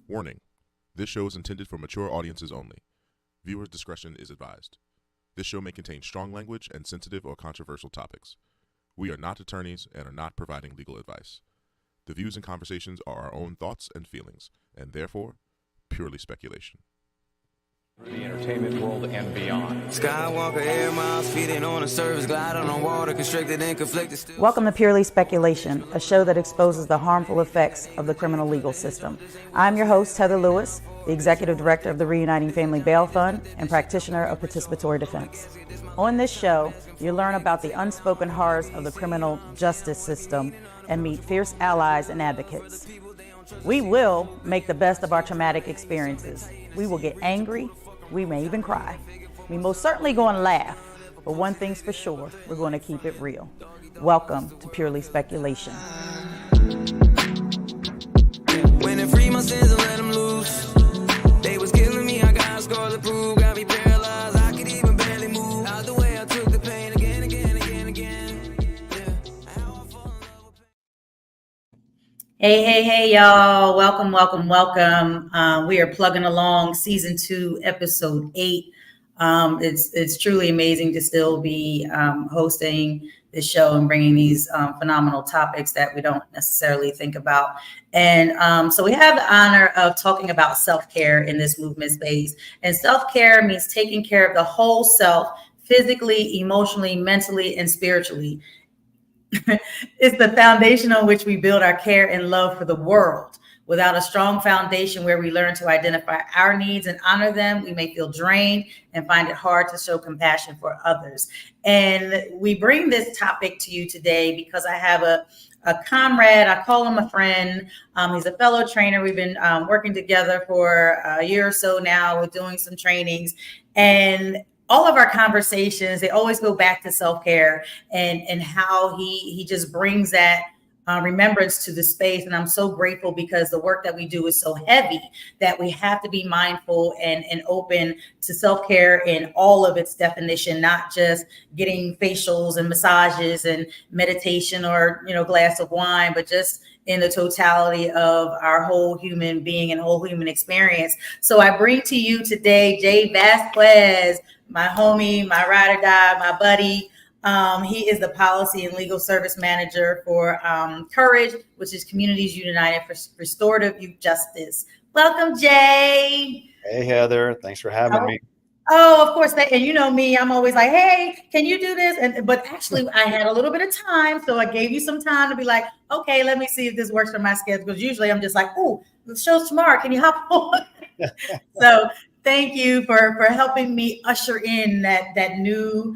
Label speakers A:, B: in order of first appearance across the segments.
A: Warning: this show is intended for mature audiences only. Viewers' discretion is advised. This show may contain strong language and sensitive or controversial topics. We are not attorneys and are not providing legal advice. The views and conversations are our own thoughts and feelings, and therefore, purely speculation.
B: The entertainment world and beyond.
C: Skywalker, air miles, feeding on a surface, glide on water, constricted and conflicted.
D: Welcome to Purely Speculation, a show that exposes the harmful effects of the criminal legal system. I'm your host, Heather Lewis, the Executive Director of the Reuniting Family Bail Fund and practitioner of participatory defense. On this show, you'll learn about the unspoken horrors of the criminal justice system and meet fierce allies and advocates. We will make the best of our traumatic experiences. We will get angry. We may even cry. We most certainly going to laugh, but one thing's for sure, we're going to keep it real. Welcome to Purely Speculation.
C: When it free my sins and let them loose, they was killing me, I got scars to prove, got me paralyzed, I could even barely move, out the way I took the pain again.
D: Hey, y'all. Welcome. We are plugging along season 2, episode 8. It's truly amazing to still be hosting this show and bringing these phenomenal topics that we don't necessarily think about. And so we have the honor of talking about self-care in this movement space. And self-care means taking care of the whole self, physically, emotionally, mentally, and spiritually. It's the foundation on which we build our care and love for the world. Without a strong foundation where we learn to identify our needs and honor them, we may feel drained and find it hard to show compassion for others. And we bring this topic to you today because I have a comrade. I call him a friend. He's a fellow trainer. We've been working together for a year or so now with doing some trainings. And all of our conversations, they always go back to self-care and how he just brings that remembrance to the space. And I'm so grateful because the work that we do is so heavy that we have to be mindful and open to self-care in all of its definition, not just getting facials and massages and meditation or, glass of wine, but just in the totality of our whole human being and whole human experience. So I bring to you today, Jay Vasquez, my homie, my ride or die, my buddy. He is the policy and legal service manager for Courage, which is Communities United for Restorative Youth Justice. Welcome, Jay.
B: Hey, Heather. Thanks for having me.
D: Oh, of course. And you know me, I'm always like, hey, can you do this? But actually, I had a little bit of time. So I gave you some time to be like, okay, let me see if this works for my schedule. Because usually I'm just like, oh, the show's tomorrow. Can you hop on? So thank you for helping me usher in that new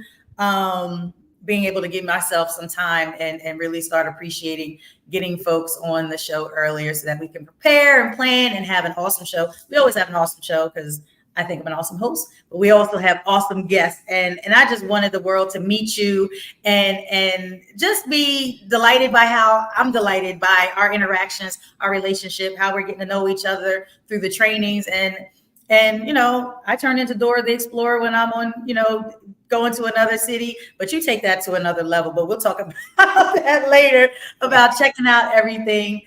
D: being able to give myself some time and really start appreciating getting folks on the show earlier so that we can prepare and plan and have an awesome show. We always have an awesome show because I think I'm an awesome host, but we also have awesome guests. And I just wanted the world to meet you and just be delighted by how I'm delighted by our interactions, our relationship, how we're getting to know each other through the trainings. And I turn into Dora the Explorer when I'm on, going to another city, but you take that to another level. But we'll talk about that later, about checking out everything.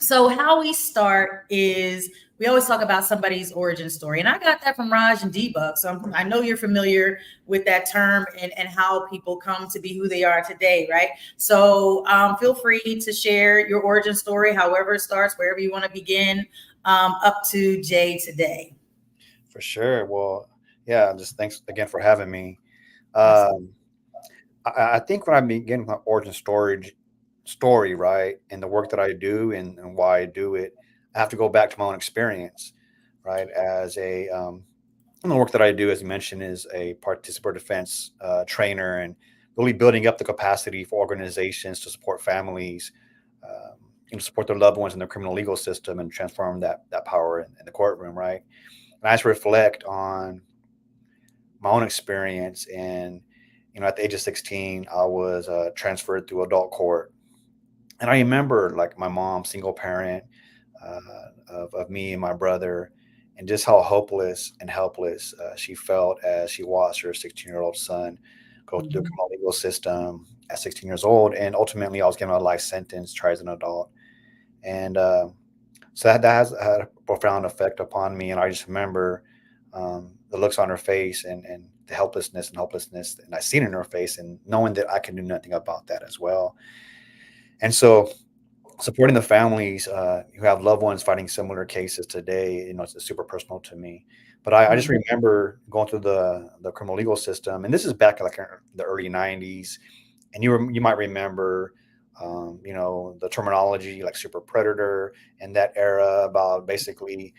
D: So how we start is we always talk about somebody's origin story. And I got that from Raj and Debug. So I know you're familiar with that term and how people come to be who they are today, right? So feel free to share your origin story, however it starts, wherever you want to begin, up to Jay today.
B: For sure. Well, yeah, just thanks again for having me. I think when I begin my origin story, right, and the work that I do and why I do it, I have to go back to my own experience, right? As and the work that I do, as you mentioned, is a participatory defense trainer and really building up the capacity for organizations to support families, support their loved ones in their criminal legal system and transform that power in the courtroom, right? And I just reflect on my own experience. And, at the age of 16, I was transferred through adult court. And I remember like my mom, single parent of me and my brother, and just how hopeless and helpless she felt as she watched her 16-year-old son go through the criminal legal system at 16 years old. And ultimately, I was given a life sentence, tried as an adult. And So that has had a profound effect upon me. And I just remember the looks on her face and the helplessness. And I seen in her face and knowing that I can do nothing about that as well. And so supporting the families who have loved ones fighting similar cases today, it's super personal to me. But I just
D: Mhm.
B: remember going through the criminal legal system, and this is back like in the early '90s, and you might remember, the terminology like super predator and that era about basically,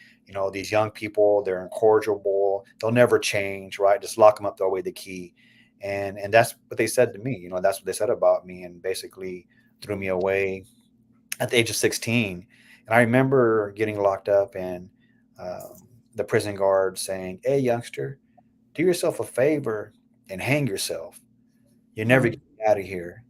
B: these young people, they're incorrigible, they'll never change, right? Just lock them up, throw away the key, and that's what they said to me. That's what they said about me, and basically threw me away at the age of 16. And I remember getting locked up and the prison guard saying, "Hey, youngster, do yourself a favor and hang yourself. You never
D: Mm.
B: get out of here."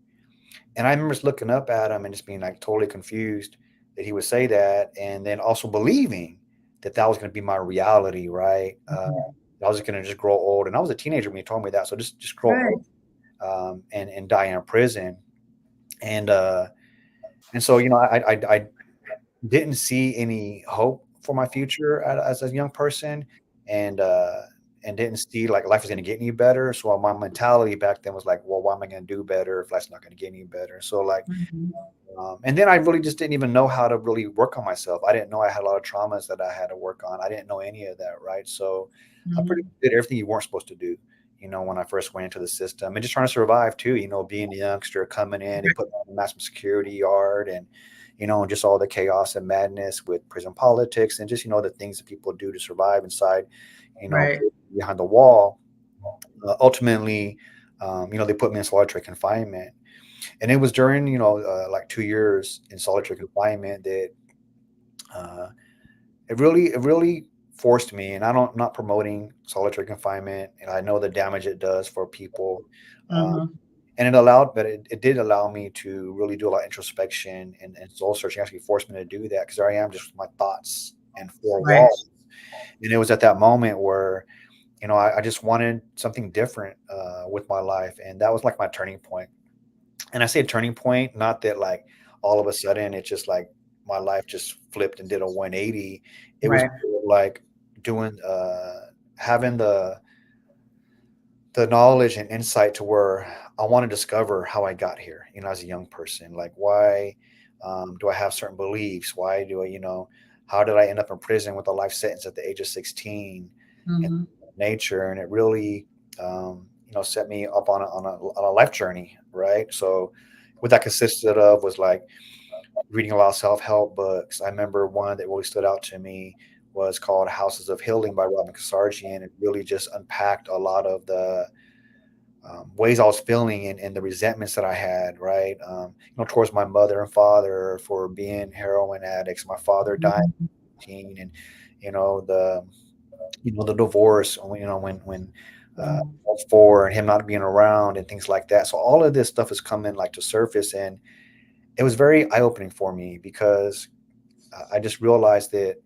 B: And I remember just looking up at him and just being like totally confused that he would say that. And then also believing that that was going to be my reality, right? I was going to just grow old. And I was a teenager when he told me that. So just grow
D: Right.
B: old and die in prison. And, uh, and so, I didn't see any hope for my future as a young person, and uh, and didn't see like life was going to get any better. So my mentality back then was like, well, why am I going to do better if life's not going to get any better? So like,
D: Mhm.
B: and then I really just didn't even know how to really work on myself. I didn't know I had a lot of traumas that I had to work on. I didn't know any of that, right? So I pretty
D: Mhm.
B: much did everything you weren't supposed to do. When I first went into the system and just trying to survive too, being a youngster coming in, they put me in the maximum security yard and, and just all the chaos and madness with prison politics and just, the things that people do to survive inside,
D: Right.
B: behind the wall. Ultimately, they put me in solitary confinement. And it was during, like 2 years in solitary confinement that uh, it really forced me. And I'm not promoting solitary confinement, and I know the damage it does for people. Uh,
D: Mhm.
B: and it did allow me to really do a lot of introspection and soul searching. Actually, forced me to do that because there I am, just with my thoughts and four
D: Right.
B: walls. And it was at that moment where I just wanted something different with my life, and that was like my turning point. And I say turning point, not that like all of a sudden it's just like my life just flipped and did a 180. It was
D: Right.
B: more like doing having the knowledge and insight to where I want to discover how I got here, as a young person. Like why do I have certain beliefs? Why do I, how did I end up in prison with a life sentence at the age of 16 and
D: Mhm.
B: nature? And it really set me up on a life journey, right? So what that consisted of was like reading a lot of self-help books. I remember one that really stood out to me was called Houses of Healing by Robin Kasarjian. It really just unpacked a lot of the ways I was feeling and the resentments that I had, right? Towards my mother and father for being heroin addicts. My father died
D: Mhm.
B: at 18, and you know the the divorce. When I was 4 and him not being around and things like that. So all of this stuff is coming like to surface, and it was very eye opening for me because I just realized that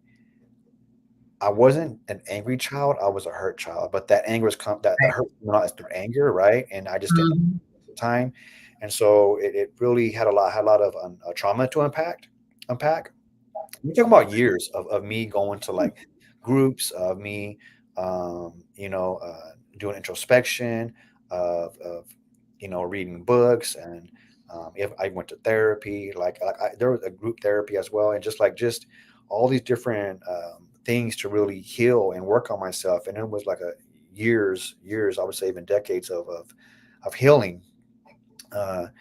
B: I wasn't an angry child. I was a hurt child, but that anger was that
D: Right.
B: hurt was not through anger, right? And I just didn't know
D: Mhm.
B: at the time, and so it really had a lot of trauma to unpack. We're talking about years of me going to like groups of me, doing introspection of reading books and if I went to therapy, there was a group therapy as well, and just all these different things to really heal and work on myself, and it was like a years, I would say even decades of healing, and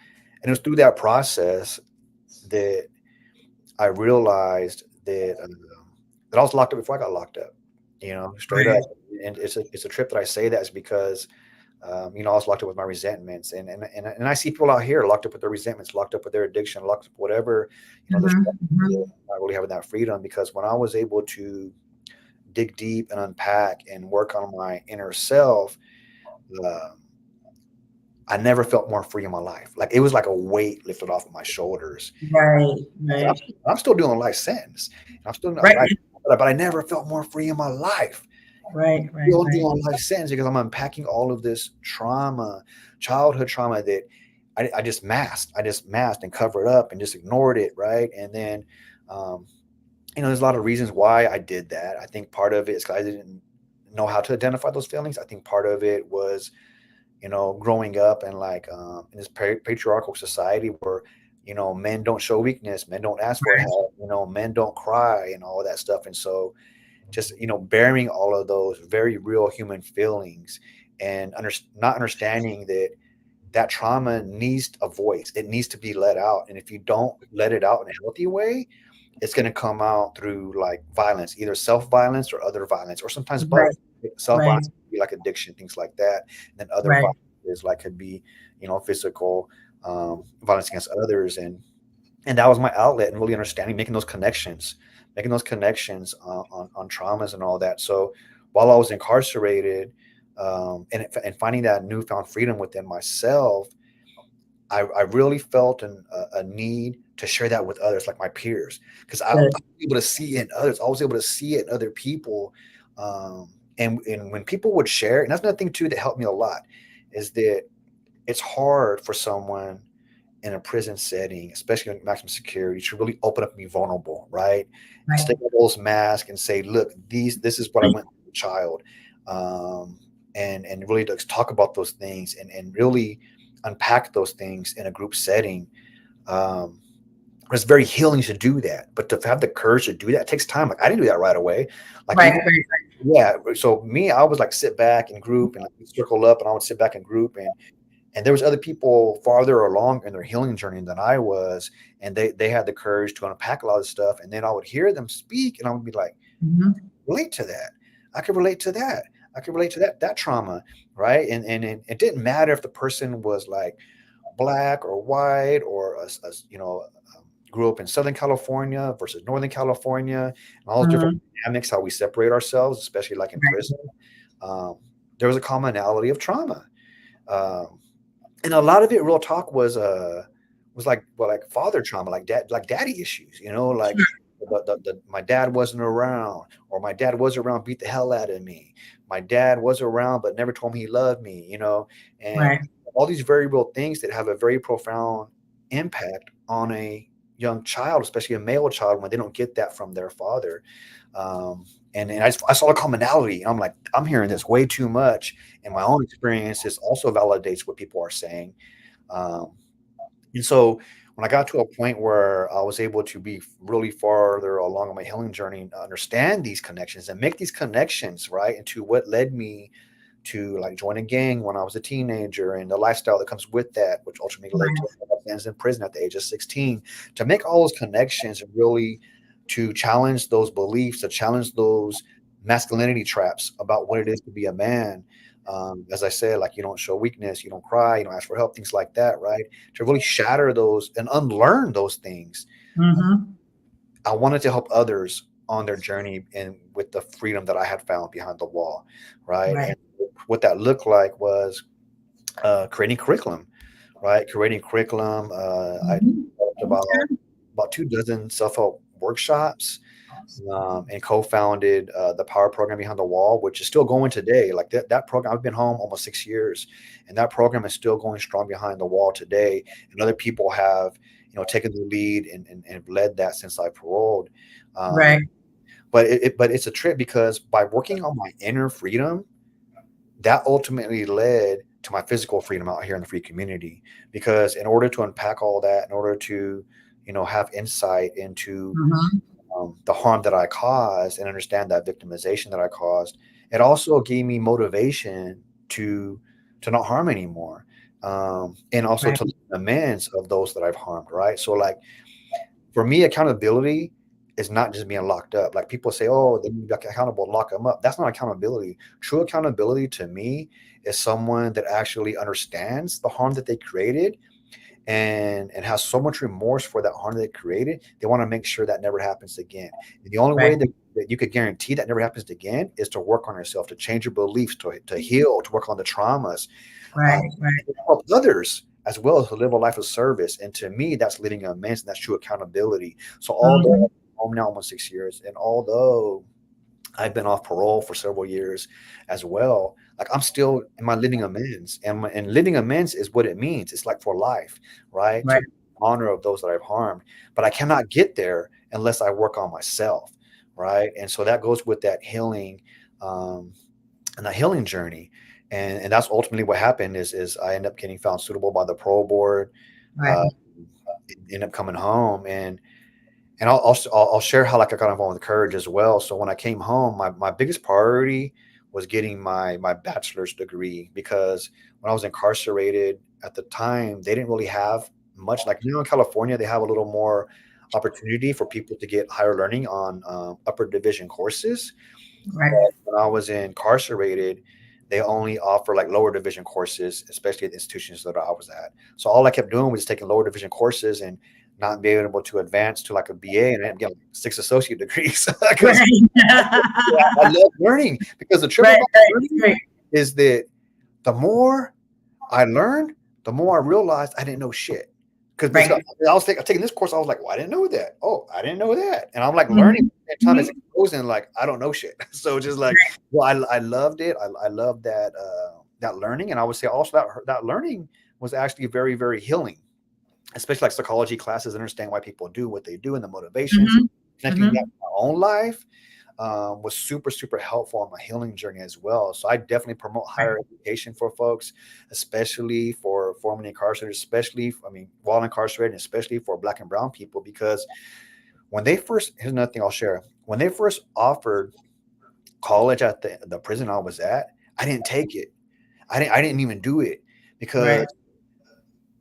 B: it was through that process that I realized that I was locked up before I got locked up, straight up.
D: Right.
B: And it's a trip that I say that is because, I was locked up with my resentments, and I see people out here locked up with their resentments, locked up with their addiction, locked up whatever, they're
D: Mhm.
B: struggling with,
D: Mhm.
B: not really having that freedom. Because when I was able to dig deep and unpack and work on my inner self, uh, I never felt more free in my life. Like it was like a weight lifted off of my shoulders.
D: Right.
B: And
D: Right.
B: I'm still doing a life sentence. I'm still not,
D: Right.
B: but I never felt more free in my life.
D: Right. Right.
B: Still
D: Right.
B: doing life sentence because I'm unpacking all of this trauma, childhood trauma that I just masked. I just masked and covered up and just ignored it, right? And then, um, there's a lot of reasons why I did that. I think part of it is 'cause I didn't know how to identify those feelings. I think part of it was, growing up and like in this patriarchal society where, men don't show weakness, men don't ask for
D: Right.
B: help, men don't cry and all of that stuff. And so just, bearing all of those very real human feelings and not understanding that that trauma needs a voice. It needs to be let out. And if you don't let it out in a healthy way, it's going to come out through like violence, either self-violence or other violence, or sometimes both.
D: Right. Right.
B: Self-violence could be like addiction, things like that. And then other
D: Right.
B: violence is like could be, physical violence against others. And that was my outlet and really understanding, making those connections on traumas and all that. So while I was incarcerated, and finding that newfound freedom within myself, I really felt a need to share that with others, like my peers, because I was
D: Good.
B: able to see it in others. I was able to see it in other people. And when people would share, and that's another thing too that helped me a lot, is that it's hard for someone in a prison setting, especially in maximum security, to really open up and be vulnerable, right?
D: Right.
B: Take off those masks and say, look, this is what I went through as a child. And really to talk about those things and really unpack those things in a group setting. It's very healing to do that, but to have the courage to do that takes time. Like I didn't do that right away. Like
D: Right.
B: even,
D: Right.
B: yeah. So me, I was like sit back in group and like circle up, and I would sit back in group, and there was other people farther along in their healing journey than I was, and they had the courage to unpack a lot of stuff, and then I would hear them speak, and I would be like,
D: Mhm.
B: relate to that. I could relate to that. I could relate to that trauma, right? And it didn't matter if the person was like black or white or grew up in Southern California versus Northern California, and all those different
D: Mhm.
B: dynamics, how we separate ourselves, especially like in
D: Right.
B: prison. There was a commonality of trauma. Um, and a lot of it, real talk, was like, well, like father trauma, like daddy issues, like
D: Sure.
B: my dad wasn't around, or my dad was around, beat the hell out of me. My dad was around but never told me he loved me, and
D: Right.
B: all these very real things that have a very profound impact on a young child, especially a male child, when they don't get that from their father. Um, and I saw a commonality, and I'm like, I'm hearing this way too much, and my own experiences also validates what people are saying. Um, and so when I got to a point where I was able to be really farther along on my healing journey and understand these connections and make these connections, right, into what led me to like join a gang when I was a teenager and the lifestyle that comes with that, which ultimately led to ends in prison at the age of 16, to make all those connections and really to challenge those beliefs, to challenge those masculinity traps about what it is to be a man. As I said, like you don't show weakness, you don't cry, you don't ask for help, things like that, right? To really shatter those and unlearn those things.
D: Mhm.
B: I wanted to help others on their journey and with the freedom that I had found behind the wall, right?
D: Right.
B: And what that looked like was creating curriculum, right? Creating curriculum. I
D: Mhm.
B: developed
D: Okay.
B: about 2 dozen self-help workshops, and co-founded the Power Program Behind the Wall, which is still going today. Like that program, I've been home almost 6 years, and that program is still going strong behind the wall today. And other people have, taken the lead and led that since I paroled. Um,
D: Right.
B: but it's a trip because by working on my inner freedom, that ultimately led to my physical freedom out here in the free community. Because in order to unpack all that, in order to, have insight into
D: Mhm.
B: the harm that I caused and understand that victimization that I caused, it also gave me motivation to not harm anymore, and also
D: Right.
B: to amends of those that I've harmed. Right. So like for me, accountability is not just being locked up. Like people say, oh, they need to be accountable, lock them up. That's not accountability. True accountability to me is someone that actually understands the harm that they created and has so much remorse for that harm they created. They want to make sure that never happens again. And the only way
D: Right.
B: that you could guarantee that never happens again is to work on yourself, to change your beliefs, to heal, to work on the traumas,
D: Right. Right.
B: and help others as well as to live a life of service. And to me, that's living amends, and that's true accountability. So although
D: Mhm.
B: I'm home now almost 6 years, and although I've been off parole for several years as well, like I'm still in my living amends, and living amends is what it means. It's like for life, right? To
D: Right.
B: honor of those that I've harmed, but I cannot get there unless I work on myself, right? And so that goes with that healing and that healing journey. And that's ultimately what happened is I end up getting found suitable by the parole board,
D: Right.
B: end up coming home, and I'll share how like I got involved with courage as well. So when I came home, my biggest priority was getting my bachelor's degree, because when I was incarcerated at the time, they didn't really have much. Like, in California, they have a little more opportunity for people to get higher learning on upper division courses.
D: Right.
B: But when I was incarcerated, they only offer like lower division courses, especially at the institutions that I was at. So all I kept doing was taking lower division courses and not being able to advance to like a BA, and I ended up getting like 6 associate degrees. Because I love learning, because the triple learning is that the more I learned, the more I realized I didn't know shit. Because I was taking this course, I was like, well, I didn't know that. Oh, I didn't know that. And I'm like learning at the time as it goes, and like I don't know shit. So just like, well, I loved it. I loved that that learning, and I would say also that learning was actually very, very healing, especially like psychology classes, understand why people do what they do and the motivations. Connecting that to my own life was super, super helpful on my healing journey as well. So I definitely promote higher education for folks, especially for formerly incarcerated, while incarcerated, especially for Black and brown people, because when they first, here's another thing I'll share. When they first offered college at the prison I was at, I didn't take it. I didn't even do it, because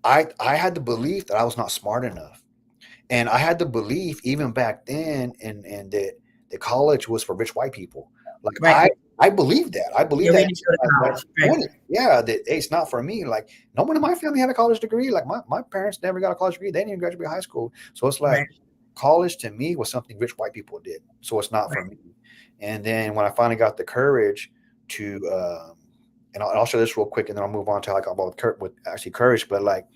B: I had the belief that I was not smart enough. And I had the belief even back then and that the college was for rich white people. Like I believed that. I believed that. That hey, it's not for me. Like, no one in my family had a college degree. Like my parents never got a college degree. They didn't even graduate high school. So it's like college to me was something rich white people did. So it's not for me. And then when I finally got the courage to and I'll share this real quick, and then I'll move on to like about with actually courage. But like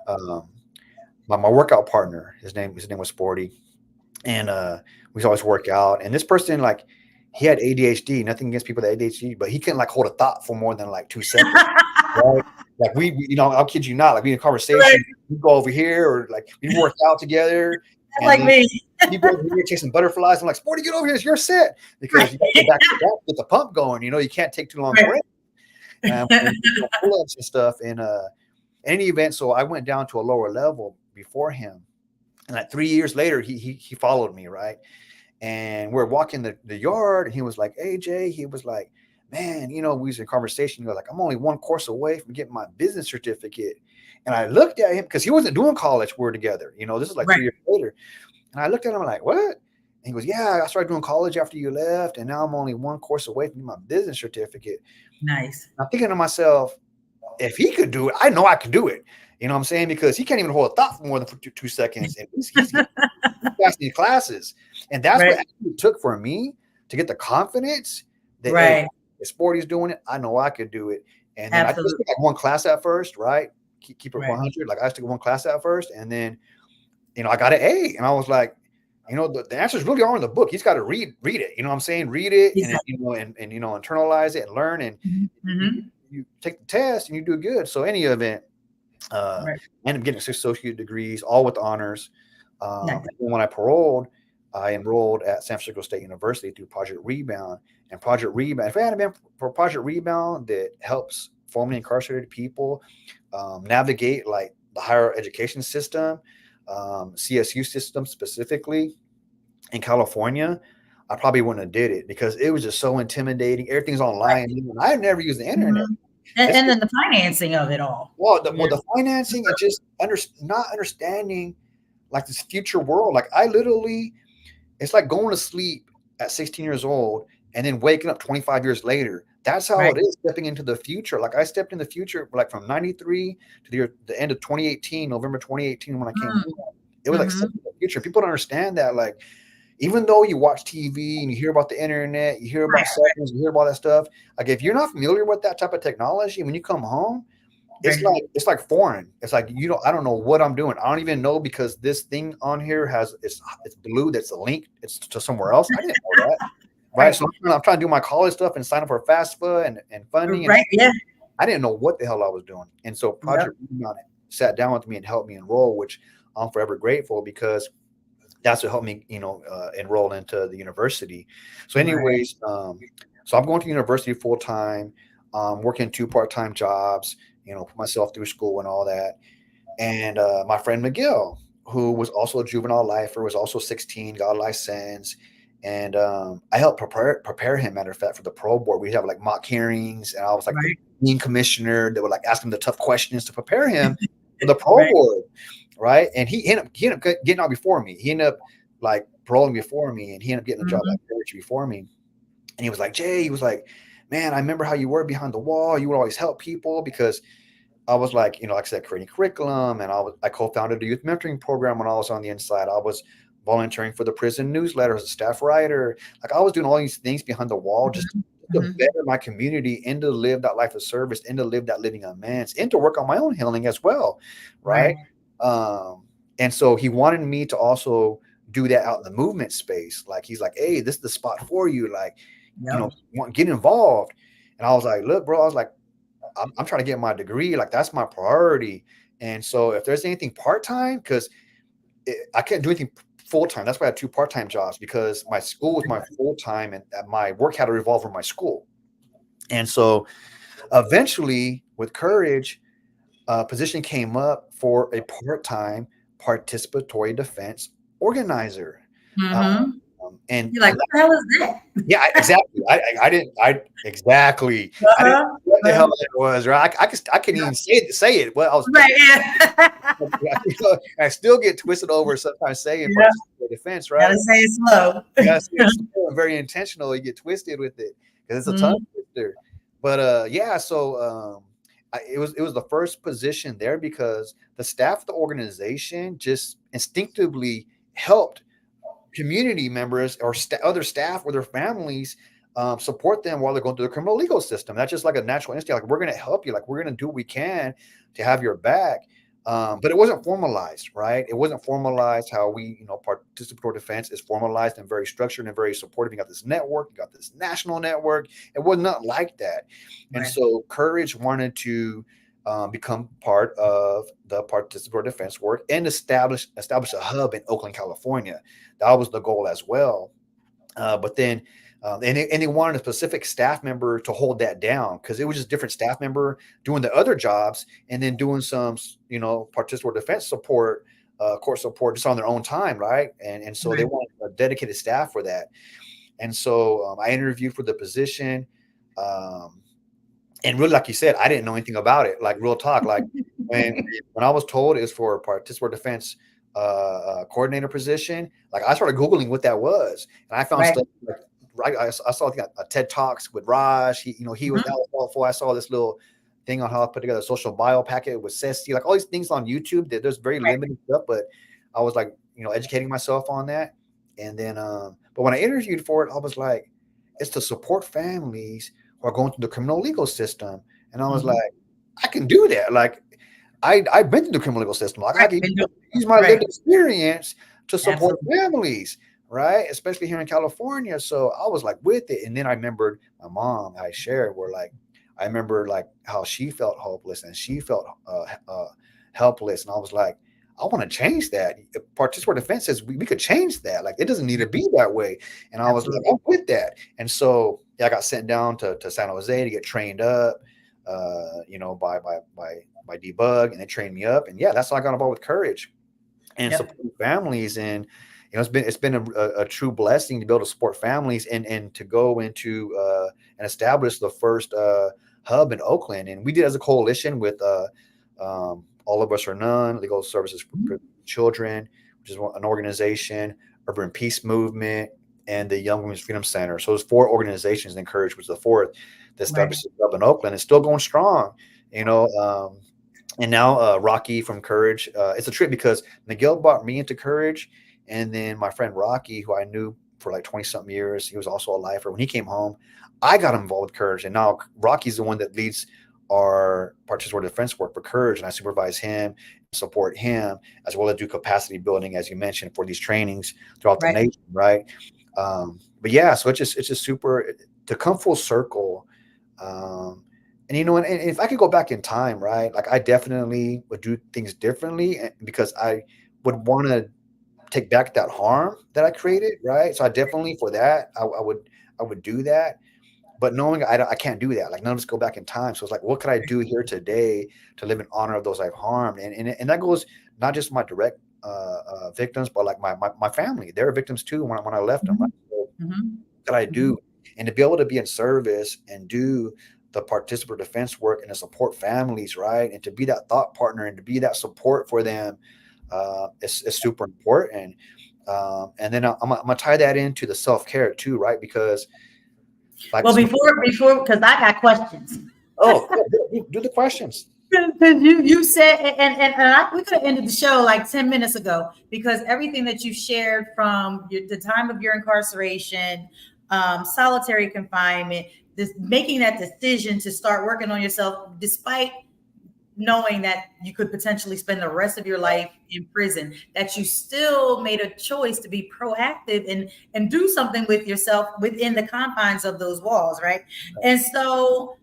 B: my workout partner, his name was Sporty, and we always work out. And this person, like, he had ADHD. Nothing against people that ADHD, but he couldn't like hold a thought for more than like 2 seconds. Right? Like we I'll kid you not, like we in a conversation, we go over here, or like we work out together.
D: Like me.
B: People over here chasing butterflies. I'm like, Sporty, get over here. It's your set, because you got to go back to back with the pump going. You can't take too long break. Pull-ups and stuff. And in any event, so I went down to a lower level before him, and like 3 years later, he followed me, right? And we're walking the yard, and he was like, "Hey Jay," he was like, "Man, we was in conversation. He was like, I'm only one course away from getting my business certificate." And I looked at him, because he wasn't doing college. We're together, this is like 3 years later. And I looked at him like, "What?" And he goes, "Yeah, I started doing college after you left, and now I'm only one course away from my business certificate."
D: Nice.
B: I'm thinking to myself, if he could do it, I know I can do it. You know what I'm saying? Because he can't even hold a thought for more than 2 seconds. And he's passing these classes. And that's what it took for me to get the confidence that hey, if Sporty's doing it, I know I could do it. And then I just took like one class at first, right? Keep it 100. Like I just took one class at first, and then I got an A, and I was like, the answers really are in the book. He's got to read it. You know what I'm saying? Read it, and internalize it and learn. And you take the test and you do good. So any event, I ended up getting 6 associate degrees, all with honors. And when I paroled, I enrolled at San Francisco State University through Project Rebound. And Project Rebound, if it hadn't been for Project Rebound, that helps formerly incarcerated people navigate like the higher education system, CSU system specifically in California, I probably wouldn't have did it, because it was just so intimidating. Everything's online. I had never used the internet.
D: And then the financing of it all.
B: Well, the financing and just not understanding like this future world. Like I literally, it's like going to sleep at 16 years old and then waking up 25 years later. That's how it is stepping into the future. Like I stepped in the future, like from 93 to the end of 2018, November 2018, when I came home. It was like the future. People don't understand that. Like, even though you watch TV and you hear about the internet, you hear about cell phones, you hear about that stuff. Like if you're not familiar with that type of technology, when you come home, it's like foreign. It's like I don't know what I'm doing. I don't even know, because this thing on here it's blue. That's a link. It's to somewhere else. I didn't know that. Right. So I'm trying to do my college stuff and sign up for FAFSA and funding. And I didn't know what the hell I was doing. And so Project Rebound sat down with me and helped me enroll, which I'm forever grateful, because that's what helped me, enroll into the university. So anyways, so I'm going to university full time, working 2 part-time jobs, put myself through school and all that. And my friend Miguel, who was also a juvenile lifer, was also 16, got a license. And I helped prepare him, matter of fact, for the parole board. We have like mock hearings, and I was like the dean commissioner that would like ask him the tough questions to prepare him for the parole board, right? And he ended up getting out before me. He ended up like paroling before me, and he ended up getting a job at church before me. And he was like, Jay, he was like, man, I remember how you were behind the wall. You would always help people, because I was like, like I said, creating curriculum, and I co-founded a youth mentoring program when I was on the inside. I was volunteering for the prison newsletter as a staff writer. Like, I was doing all these things behind the wall just to better my community, and to live that life of service, and to live that living amends, and to work on my own healing as well, right? And so he wanted me to also do that out in the movement space. Like, he's like, hey, this is the spot for you. Like, get involved. And I was like, look, bro, I was like, I'm trying to get my degree. Like, that's my priority. And so if there's anything part-time, because I can't do anything full-time. That's why I had 2 part-time jobs, because my school was my full-time, and my work had to revolve around my school. And so eventually with Courage, a position came up for a part-time participatory defense organizer. And
D: you're like, what the hell is that?
B: Yeah, exactly. I didn't exactly. I didn't know what the hell that was, right? I can't even say it. Well, I was I still get twisted over sometimes saying defense, right?
D: Gotta say it slow.
B: Yes, it's slow and very intentional. You get twisted with it because it's a tongue twister. But so it was the first position there, because the staff of the organization just instinctively helped community members or other staff or their families support them while they're going through the criminal legal system. That's just like a natural instinct. Like, we're going to help you. Like, we're going to do what we can to have your back. But it wasn't formalized, right? It wasn't formalized how we, participatory defense is formalized and very structured and very supportive. You got this network, you got this national network. It was not like that. And so Courage wanted to become part of the participatory defense work and establish a hub in Oakland, California. That was the goal as well. But then, and they wanted a specific staff member to hold that down, because it was just different staff member doing the other jobs and then doing some, participatory defense support, court support just on their own time, right? And so they wanted a dedicated staff for that. And so I interviewed for the position. And really, like you said, I didn't know anything about it. Like, real talk. Like, when I was told it was for a participatory defense coordinator position, like, I started Googling what that was, and I found stuff like, I saw a TED Talks with Raj. He was that was helpful. I saw this little thing on how to put together a social bio packet with Ceci, like all these things on YouTube that there's very limited stuff, but I was like, educating myself on that. And then, but when I interviewed for it, I was like, it's to support families who are going through the criminal legal system. And I was like, I can do that. Like, I've been through the criminal legal system. Like, I can use my lived experience to support families, right? Especially here in California. So I was like with it. And then I remembered my mom, I shared, where like, I remember like how she felt hopeless and she felt helpless. And I was like, I want to change that. Participatory defense says we could change that. Like, it doesn't need to be that way. And I was like, I'm with that. And so I got sent down to San Jose to get trained up, by Debug, and they trained me up. And that's how I got involved with Courage and supporting families. And it's been a true blessing to be able to support families and to go into and establish the first hub in Oakland. And we did it as a coalition with All of Us or None, Legal Services for Children, which is an organization, Urban Peace Movement, and the Young Women's Freedom Center. So there's 4 organizations, and Courage was the 4th that established up in Oakland. It's still going strong, and now Rocky from Courage. It's a trip because Miguel brought me into Courage, and then my friend Rocky, who I knew for like 20-something years, he was also a lifer. When he came home, I got involved with Courage, and now Rocky's the one that leads our participatory defense work for Courage, and I supervise him, support him, as well as do capacity building, as you mentioned, for these trainings throughout the nation, right? So it's just super to come full circle. And if I could go back in time, right, like I definitely would do things differently, because I would want to take back that harm that I created, right? So I definitely for that I would do that. But knowing I can't do that, like none of us go back in time. So it's like, what could I do here today to live in honor of those I've harmed? And that goes not just my direct victims, but like my family. They're victims too when I left them. Right? So what could I do? And to be able to be in service and do the participant defense work and to support families, right? And to be that thought partner and to be that support for them is super important. And then I'm gonna tie that into the self-care too, right? Because like,
D: well, before, because I got questions.
B: Oh, do the questions.
D: Because you said, we could have ended the show like 10 minutes ago, because everything that you shared from the time of your incarceration, solitary confinement, making that decision to start working on yourself, despite knowing that you could potentially spend the rest of your life in prison, that you still made a choice to be proactive and do something with yourself within the confines of those walls, right? And so,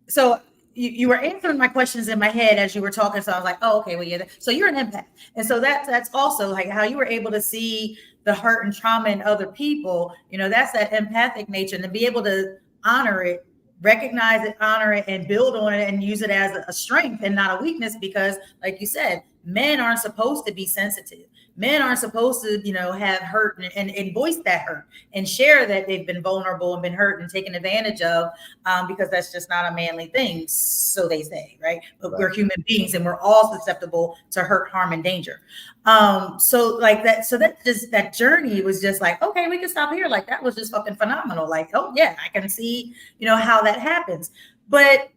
D: so you were answering my questions in my head as you were talking. So I was like, oh, okay, well, yeah. So you're an empath. And so that's also like how you were able to see the hurt and trauma in other people. You know, that's that empathic nature, and to be able to honor it, recognize it, honor it, and build on it and use it as a strength and not a weakness. Because like you said, men aren't supposed to be sensitive. Men aren't supposed to, have hurt and voice that hurt and share that they've been vulnerable and been hurt and taken advantage of, because that's just not a manly thing, so they say, right? But we're human beings and we're all susceptible to hurt, harm, and danger. So that journey was just like, okay, we can stop here. Like, that was just fucking phenomenal. Like, oh yeah, I can see, how that happens. But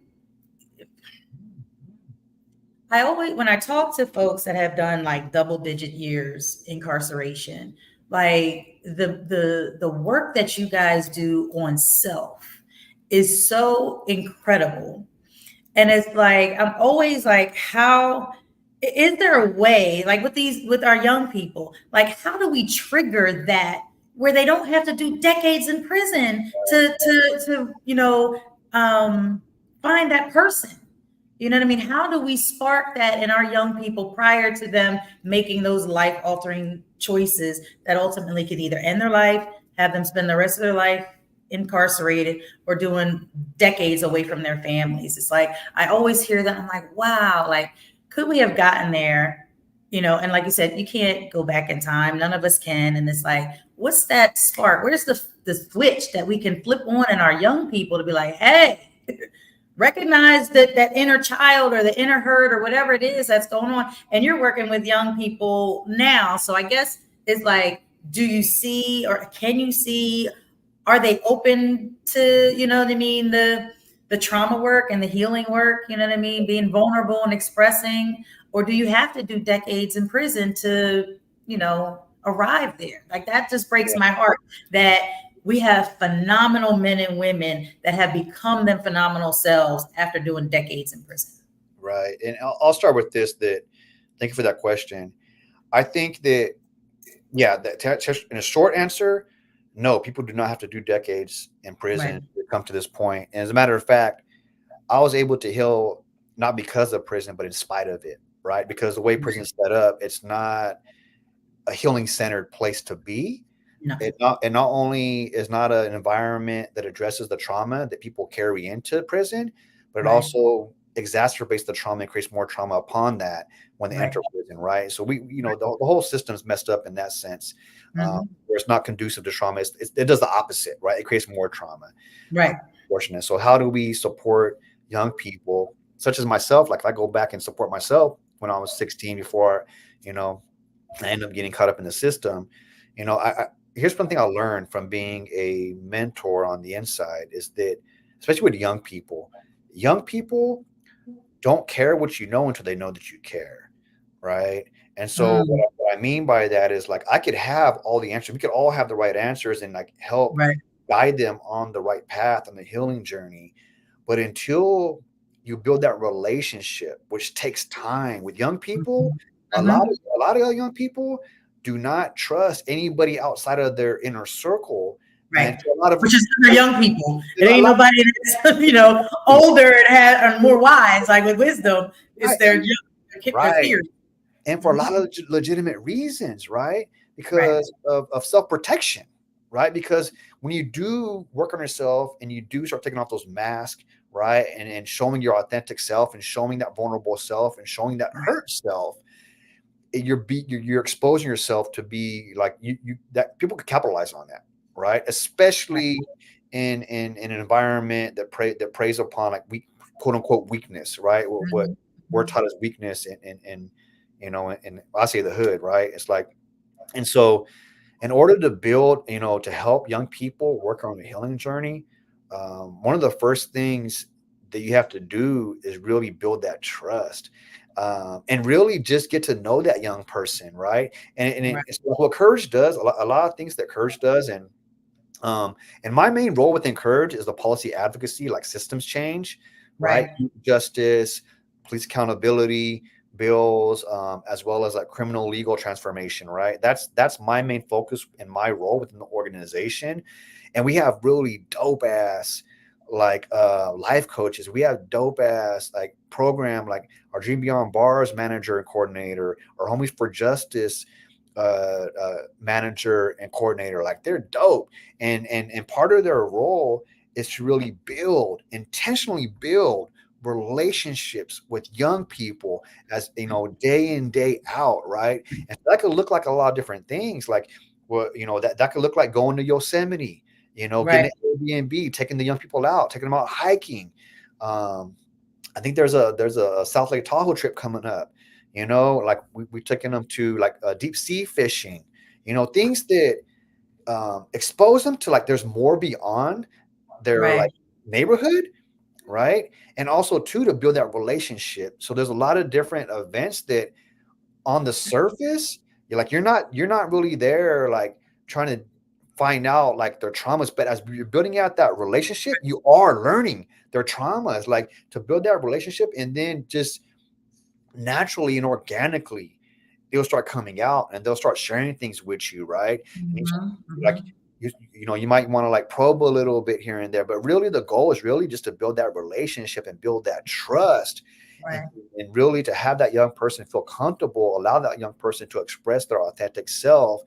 D: I always, when I talk to folks that have done like double-digit years incarceration, like the work that you guys do on self is so incredible. And it's like, I'm always like, how is there a way, like with our young people, like how do we trigger that where they don't have to do decades in prison to find that person? You know what I mean? How do we spark that in our young people prior to them making those life-altering choices that ultimately could either end their life, have them spend the rest of their life incarcerated, or doing decades away from their families? It's like, I always hear that. I'm like, wow, like, could we have gotten there? And like you said, you can't go back in time. None of us can. And it's like, what's that spark? Where's the switch that we can flip on in our young people to be like, hey, recognize that inner child or the inner hurt or whatever it is that's going on. And you're working with young people now. So I guess it's like, do you see, or can you see, are they open to, the trauma work and the healing work, being vulnerable and expressing? Or do you have to do decades in prison to, arrive there? Like, that just breaks my heart that we have phenomenal men and women that have become them phenomenal selves after doing decades in prison.
B: Right. And I'll start with this, thank you for that question. I think that, in a short answer, no, people do not have to do decades in prison to come to this point. And as a matter of fact, I was able to heal not because of prison, but in spite of it, right? Because the way prison is set up, it's not a healing centered place to be. No. It not only is not an environment that addresses the trauma that people carry into prison, but it also exacerbates the trauma and creates more trauma upon that when they enter prison, right? So the whole system's messed up in that sense, where it's not conducive to trauma. It does the opposite, right? It creates more trauma,
D: right?
B: Unfortunate. So how do we support young people, such as myself? Like, if I go back and support myself when I was 16, before I ended up getting caught up in the system, here's one thing I learned from being a mentor on the inside is that, especially with young people don't care what you know until they know that you care, right? And so what I mean by that is, like, I could have all the answers. We could all have the right answers and like help guide them on the right path on the healing journey. But until you build that relationship, which takes time with young people, a lot of young people do not trust anybody outside of their inner circle.
D: Right. Which is for young people. It ain't nobody that's, older and more wise, like with wisdom. It's their young peers.
B: and for a lot of legitimate reasons, right?
D: Right.
B: Because of self-protection, right? Because when you do work on yourself and you do start taking off those masks, right, and showing your authentic self and showing that vulnerable self and showing that hurt self, you're exposing yourself to be like you that people could capitalize on that, right? Especially in an environment that preys upon like weak, quote unquote, weakness, right? What we're taught as weakness in and I say the hood, right? It's like, and so in order to build, to help young people work on the healing journey, one of the first things that you have to do is really build that trust, and really just get to know that young person, right? It's what Courage does, a lot of things that Courage does, and my main role within Courage is the policy advocacy, like systems change, right?
D: Right.
B: Justice, police accountability, bills, as well as like criminal legal transformation, right? That's my main focus and my role within the organization. And we have really dope ass like life coaches. We have dope ass like program like our Dream Beyond Bars manager and coordinator, our Homies for Justice manager and coordinator. Like they're dope, and part of their role is to really intentionally build relationships with young people, as day in, day out, right? And that could look like a lot of different things, like that could look like going to Yosemite, getting an Airbnb, taking the young people out, taking them out hiking. I think there's a South Lake Tahoe trip coming up, like we taking them to like deep sea fishing, things that expose them to like there's more beyond their like neighborhood, right? And also too, to build that relationship. So there's a lot of different events that on the surface you're not really there like trying to find out like their traumas, but as you're building out that relationship, you are learning their traumas, like to build that relationship, and then just naturally and organically they'll start coming out and they'll start sharing things with you, right? And like you might want to like probe a little bit here and there, but really the goal is really just to build that relationship and build that trust, and really to have that young person feel comfortable, allow that young person to express their authentic self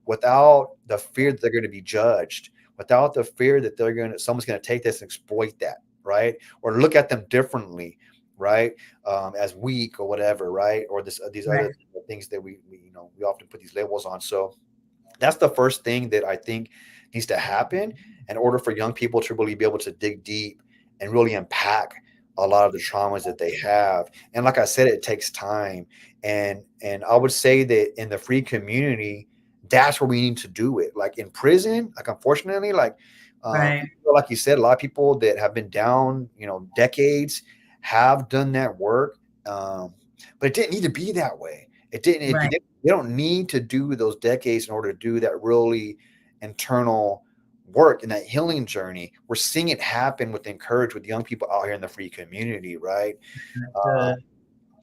B: without the fear that they're going to be judged, without the fear that someone's going to take this and exploit that, right? Or look at them differently, right? As weak or whatever, right? Or these other things that we often put these labels on. So that's the first thing that I think needs to happen in order for young people to really be able to dig deep and really unpack a lot of the traumas that they have. And like I said, it takes time. And I would say that in the free community, that's where we need to do it. Like in prison, like unfortunately, like like you said, a lot of people that have been down, decades have done that work. But it didn't need to be that way. It didn't. You don't need to do those decades in order to do that really internal work and that healing journey. We're seeing it happen with Courage, with young people out here in the free community, right? And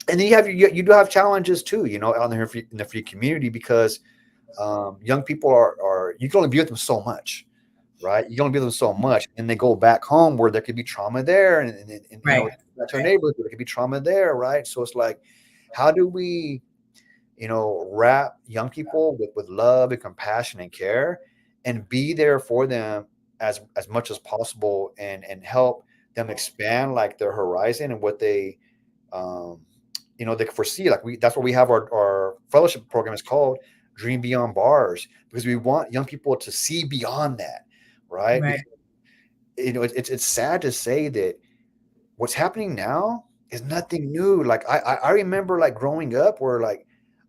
B: then you do have challenges too, out there in the free community, because young people are you can only be with them so much, right? You can only be with them so much, and they go back home where there could be trauma there, and that's our neighborhood, there could be trauma there, right? So it's like, how do we wrap young people with love and compassion and care, and be there for them as much as possible, and help them expand like their horizon and what they they can foresee. Like that's what we have our fellowship program is called Dream Beyond Bars, because we want young people to see beyond that, right? Because, it's sad to say that what's happening now is nothing new. Like I remember like growing up where like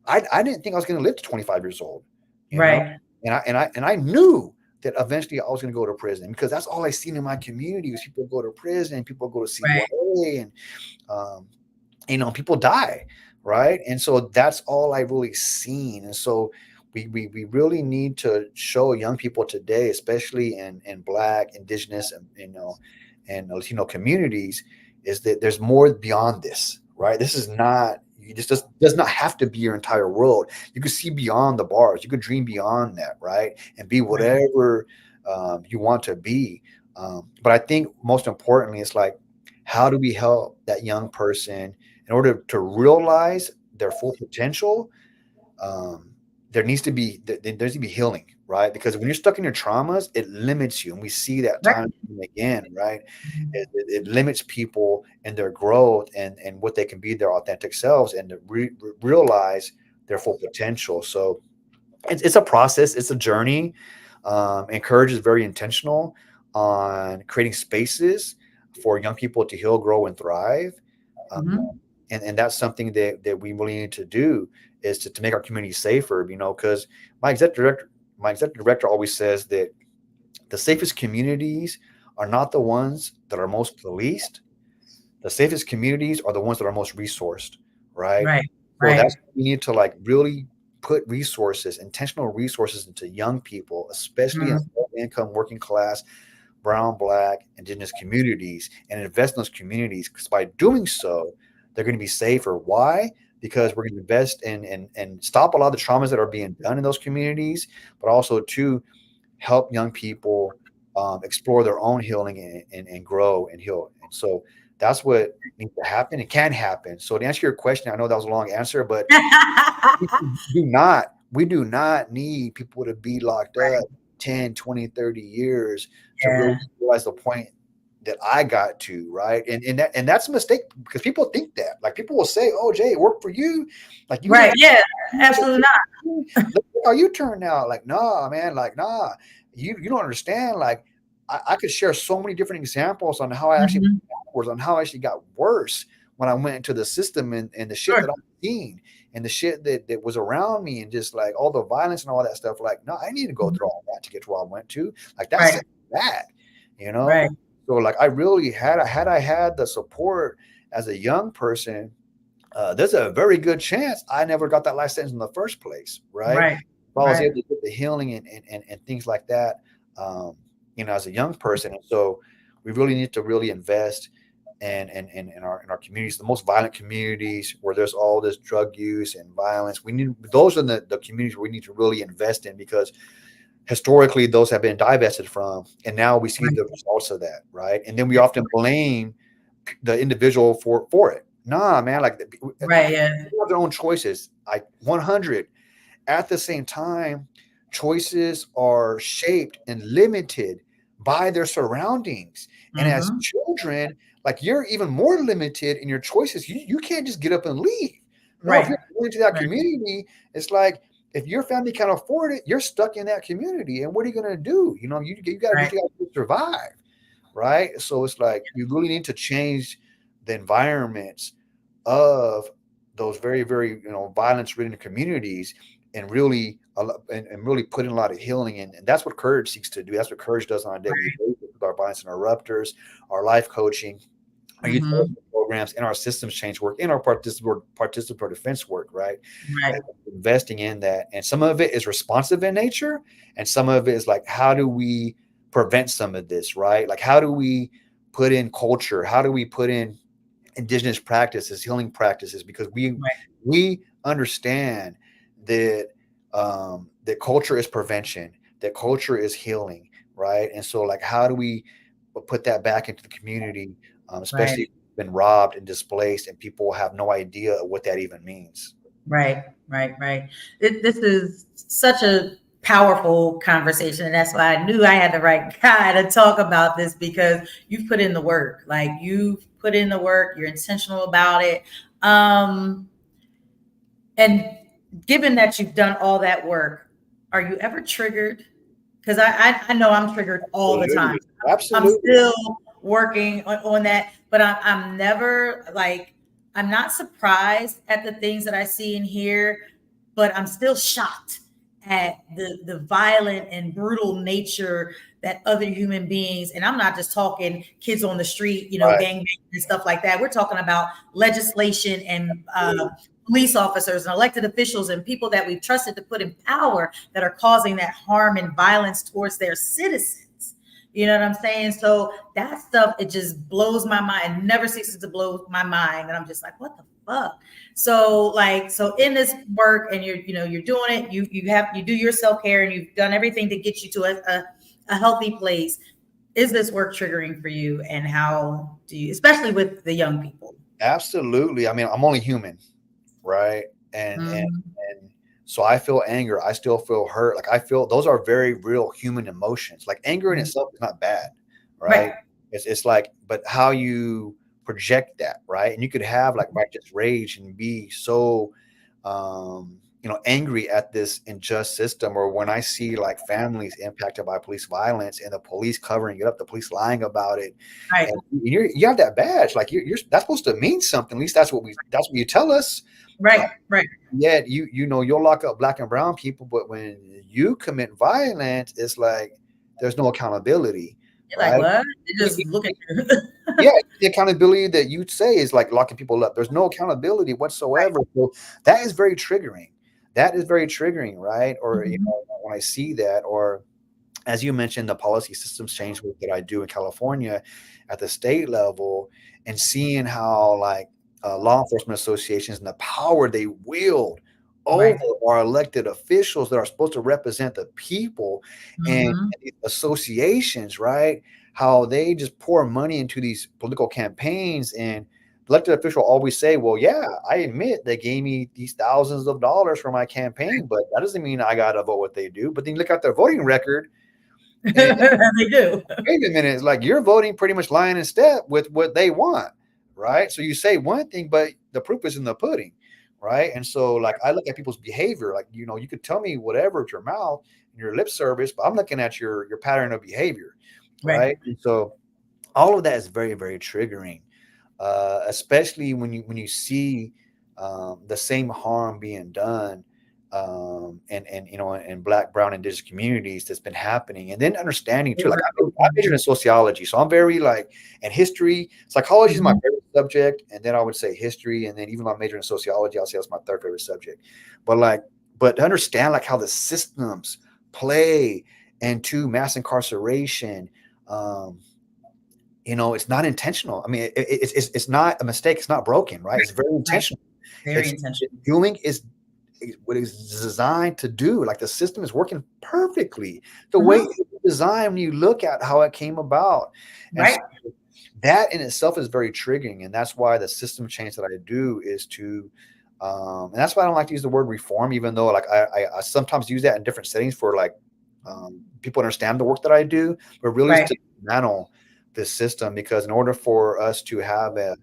B: I didn't think I was going to live to 25 years old, know? And I knew that eventually I was going to go to prison, because that's all I seen in my community was people go to prison, people go to CYA, and people die, right? And so that's all I really seen. And so we really need to show young people today, especially in Black, Indigenous, and Latino communities, is that there's more beyond this, right? This is not, this does not have to be your entire world. You could see beyond the bars. You could dream beyond that, right? And be whatever you want to be. But I think most importantly, it's like, how do we help that young person in order to realize their full potential, there needs to be healing, right? Because when you're stuck in your traumas, it limits you, and we see that
D: Right.
B: time and again, right? It limits people in their growth and what they can be their authentic selves and to realize their full potential. So it's a process, it's a journey. Encourage is very intentional on creating spaces for young people to heal, grow, and thrive.
D: Mhm.
B: And that's something that we really need to do, is to make our community safer, because my executive director always says that the safest communities are not the ones that are most policed. The safest communities are the ones that are most resourced, right?
D: Right.
B: So
D: Right.
B: that's, we need to like really put resources, intentional resources, into young people, especially in
D: Mhm.
B: low income, working class, brown, black, indigenous communities, and invest in those communities, because by doing so, they're going to be safer. Why? Because we're going to invest and stop a lot of the traumas that are being done in those communities, but also to help young people explore their own healing and grow and heal. And so that's what needs to happen. It can happen. So to answer your question, I know that was a long answer, but we do not need people to be locked up 10, 20, 30 years to really
D: Yeah.
B: realize the point that I got to, right? And that's a mistake, because people think that. Like, people will say, "Oh, Jay, it worked for you." Like, you
D: Right. Yeah. Absolutely not.
B: look how you turned out. Like, nah, man, like, nah. You don't understand. Like, I could share so many different examples on how I actually
D: Mhm.
B: backwards, on how I actually got worse when I went into the system, and the shit
D: Sure.
B: that I've seen, and the shit that was around me, and just like all the violence and all that stuff. Like, no, I need to go through all that to get to where I went to. Like, that's
D: Right.
B: that, you know?
D: Right.
B: So like, I really had I had the support as a young person, there's a very good chance I never got that life sentence in the first place, right?
D: Right.
B: If I was
D: Right.
B: able to get the healing and things like that, um, as a young person. And so we really need to really invest in our communities, the most violent communities where there's all this drug use and violence. Those are the communities we need to really invest in, because historically those have been divested from, and now we see
D: Right.
B: the results of that, right? And then we often blame the individual for it. Nah, man, like, people
D: Right. Yeah.
B: have their own choices. 100. At the same time, choices are shaped and limited by their surroundings. And as
D: Mhm.
B: children, like, you're even more limited in your choices. You can't just get up and leave. No, if
D: Right.
B: you're going to that
D: Right.
B: community, it's like, if your family can't afford it, you're stuck in that community. And what are you going to do? You got
D: Right.
B: to survive, right? So it's like, you really need to change the environments of those very, very, violence-ridden communities, and really and really put in a lot of healing in. And that's what Courage seeks to do. That's what Courage does on a daily basis with our violence interrupters, our life coaching, our youth
D: Mhm.
B: programs, and our systems change work, and our participatory defense work, right?
D: Right.
B: Investing in that. And some of it is responsive in nature, and some of it is like, how do we prevent some of this, right? Like, how do we put in culture? How do we put in indigenous practices, healing practices? Because
D: Right.
B: we understand that that culture is prevention, that culture is healing, right? And so, like, how do we put that back into the community,
D: Right.
B: especially if it's been robbed and displaced, and people have no idea of what that even means.
D: Right. Right. Right. This is such a powerful conversation, and that's why I knew I had the right guy to talk about this, because you've put in the work. Like, you've put in the work. You're intentional about it. And given that you've done all that work, are you ever triggered? Because I know I'm triggered all the time. I'm
B: Absolutely.
D: still working on that, but I'm never like, I'm not surprised at the things that I see and hear, but I'm still shocked at the violent and brutal nature that other human beings, and I'm not just talking kids on the street,
B: Right.
D: gangbanging and stuff like that. We're talking about legislation and police officers and elected officials and people that we've trusted to put in power that are causing that harm and violence towards their citizens. You know what I'm saying? So that stuff, it just blows my mind. It never ceases to blow my mind. And I'm just like, what the fuck? So in this work, and you're doing it, you do your self-care, and you've done everything to get you to a healthy place. Is this work triggering for you? And how do you, especially with the young people?
B: Absolutely. I mean, I'm only human, right? And
D: Mhm.
B: and so I feel anger. I still feel hurt. Like I feel those are very real human emotions. Like anger in
D: Mhm.
B: itself is not bad,
D: Right.
B: right? It's like, but how you project that, right? And you could have like righteous rage and be so angry at this unjust system, or when I see like families impacted by police violence and the police covering it up, the police lying about it,
D: Right.
B: and you have that badge, like you're that's supposed to mean something. At least that's what you tell us.
D: Right. Right.
B: Yet you'll lock up black and brown people, but when you commit violence, it's like there's no accountability,
D: You're like,
B: right?
D: what? They just look at you.
B: Yeah, the accountability that you say is like locking people up. There's no accountability
D: Right.
B: whatsoever. So that is very triggering. That is very triggering, right? Or
D: Mhm.
B: when I see that, or as you mentioned, the policy systems change work that I do in California at the state level, and seeing how like law enforcement associations and the power they wield over
D: Right.
B: our elected officials that are supposed to represent the people, and
D: Mhm.
B: these associations, right? How they just pour money into these political campaigns, and the elected official always say, well, yeah, I admit they gave me these thousands of dollars for my campaign, but that doesn't mean I got to vote what they do. But then you look at their voting record, and
D: They do.
B: wait a minute, it's like you're voting pretty much lying in step with what they want, right? So you say one thing, but the proof is in the pudding, right? And so, like, I look at people's behavior, like, you could tell me whatever with your mouth and your lip service, but I'm looking at your pattern of behavior,
D: Right.
B: right? And so, all of that is very, very triggering, especially when you see the same harm being done, and black, brown, indigenous communities that's been happening, and then understanding too. Like I majored in sociology, so I'm very like, and history, psychology is my
D: Mhm.
B: favorite subject, and then I would say history, and then even though I majored in sociology, I'll say that's my third favorite subject. But to understand like how the systems play into mass incarceration. Um, it's not intentional. I mean, it's not a mistake. It's not broken, right? It's very
D: Right.
B: intentional.
D: Very intentional.
B: Doing is what it's designed to do. Like the system is working perfectly the way
D: Mhm.
B: it's designed when you look at how it came about. And so
D: Right.
B: that in itself is very triggering. And that's why the system change that I do is to, and that's why I don't like to use the word reform, even though like I sometimes use that in different settings for like people understand the work that I do, but really it's
D: Right.
B: to dismantle this system, because in order for us to have a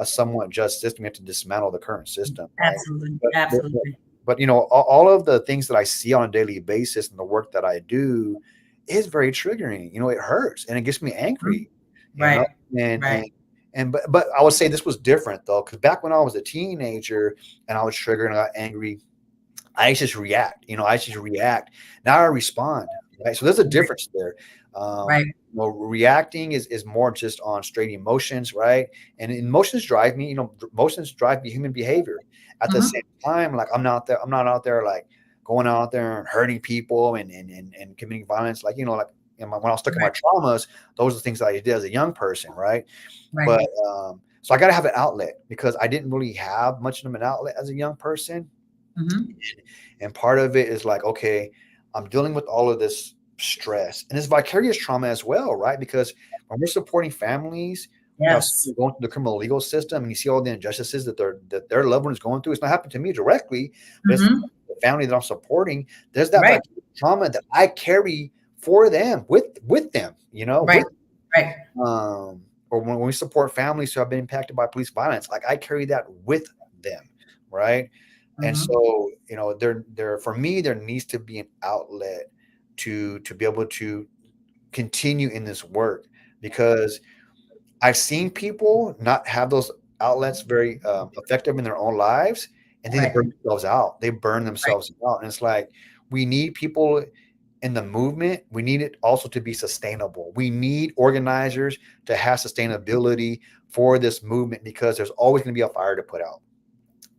B: somewhat just system, we have to dismantle the current system, right?
D: Absolutely.
B: But, but, but
D: Absolutely.
B: but all of the things that I see on a daily basis and the work that I do is very triggering. It hurts and it gets me
D: Mhm.
B: angry. You know,
D: Right.
B: and
D: Right.
B: but I would say this was different though, because back when I was a teenager and I was triggered and I got angry, I just react. I just react. Now I respond. Right. So there's a
D: Right.
B: difference there.
D: Right.
B: Reacting is more just on straight emotions, right? And emotions drive me. Emotions drive me human behavior. At the
D: Mhm.
B: same time, like I'm not out there like going out there and hurting people and committing violence. Like when I was stuck in my
D: Right.
B: traumas, those are the things that I did as a young person, right?
D: Right.
B: But so I got to have an outlet, because I didn't really have much of an outlet as a young person.
D: Mhm.
B: And part of it is like, okay, I'm dealing with all of this stress and this vicarious trauma as well, right? Because when we're supporting families,
D: Yes.
B: going through the criminal legal system, and you see all the injustices that their loved one is going through, it's not happening to me directly, but it's
D: Mhm.
B: the family that I'm supporting. There's that
D: Right.
B: vicarious trauma that I carry for them, with them,
D: Right. Right.
B: um, or when we support families who have been impacted by police violence, like I carry that with them, right? And
D: Mhm.
B: so, there for me, there needs to be an outlet to be able to continue in this work, because I've seen people not have those outlets very effective in their own lives, and then they
D: Right.
B: burn themselves out. They burn
D: Right.
B: themselves out, and it's like we need people in the movement. We need it also to be sustainable. We need organizers to have sustainability for this movement, because there's always going to be a fire to put out.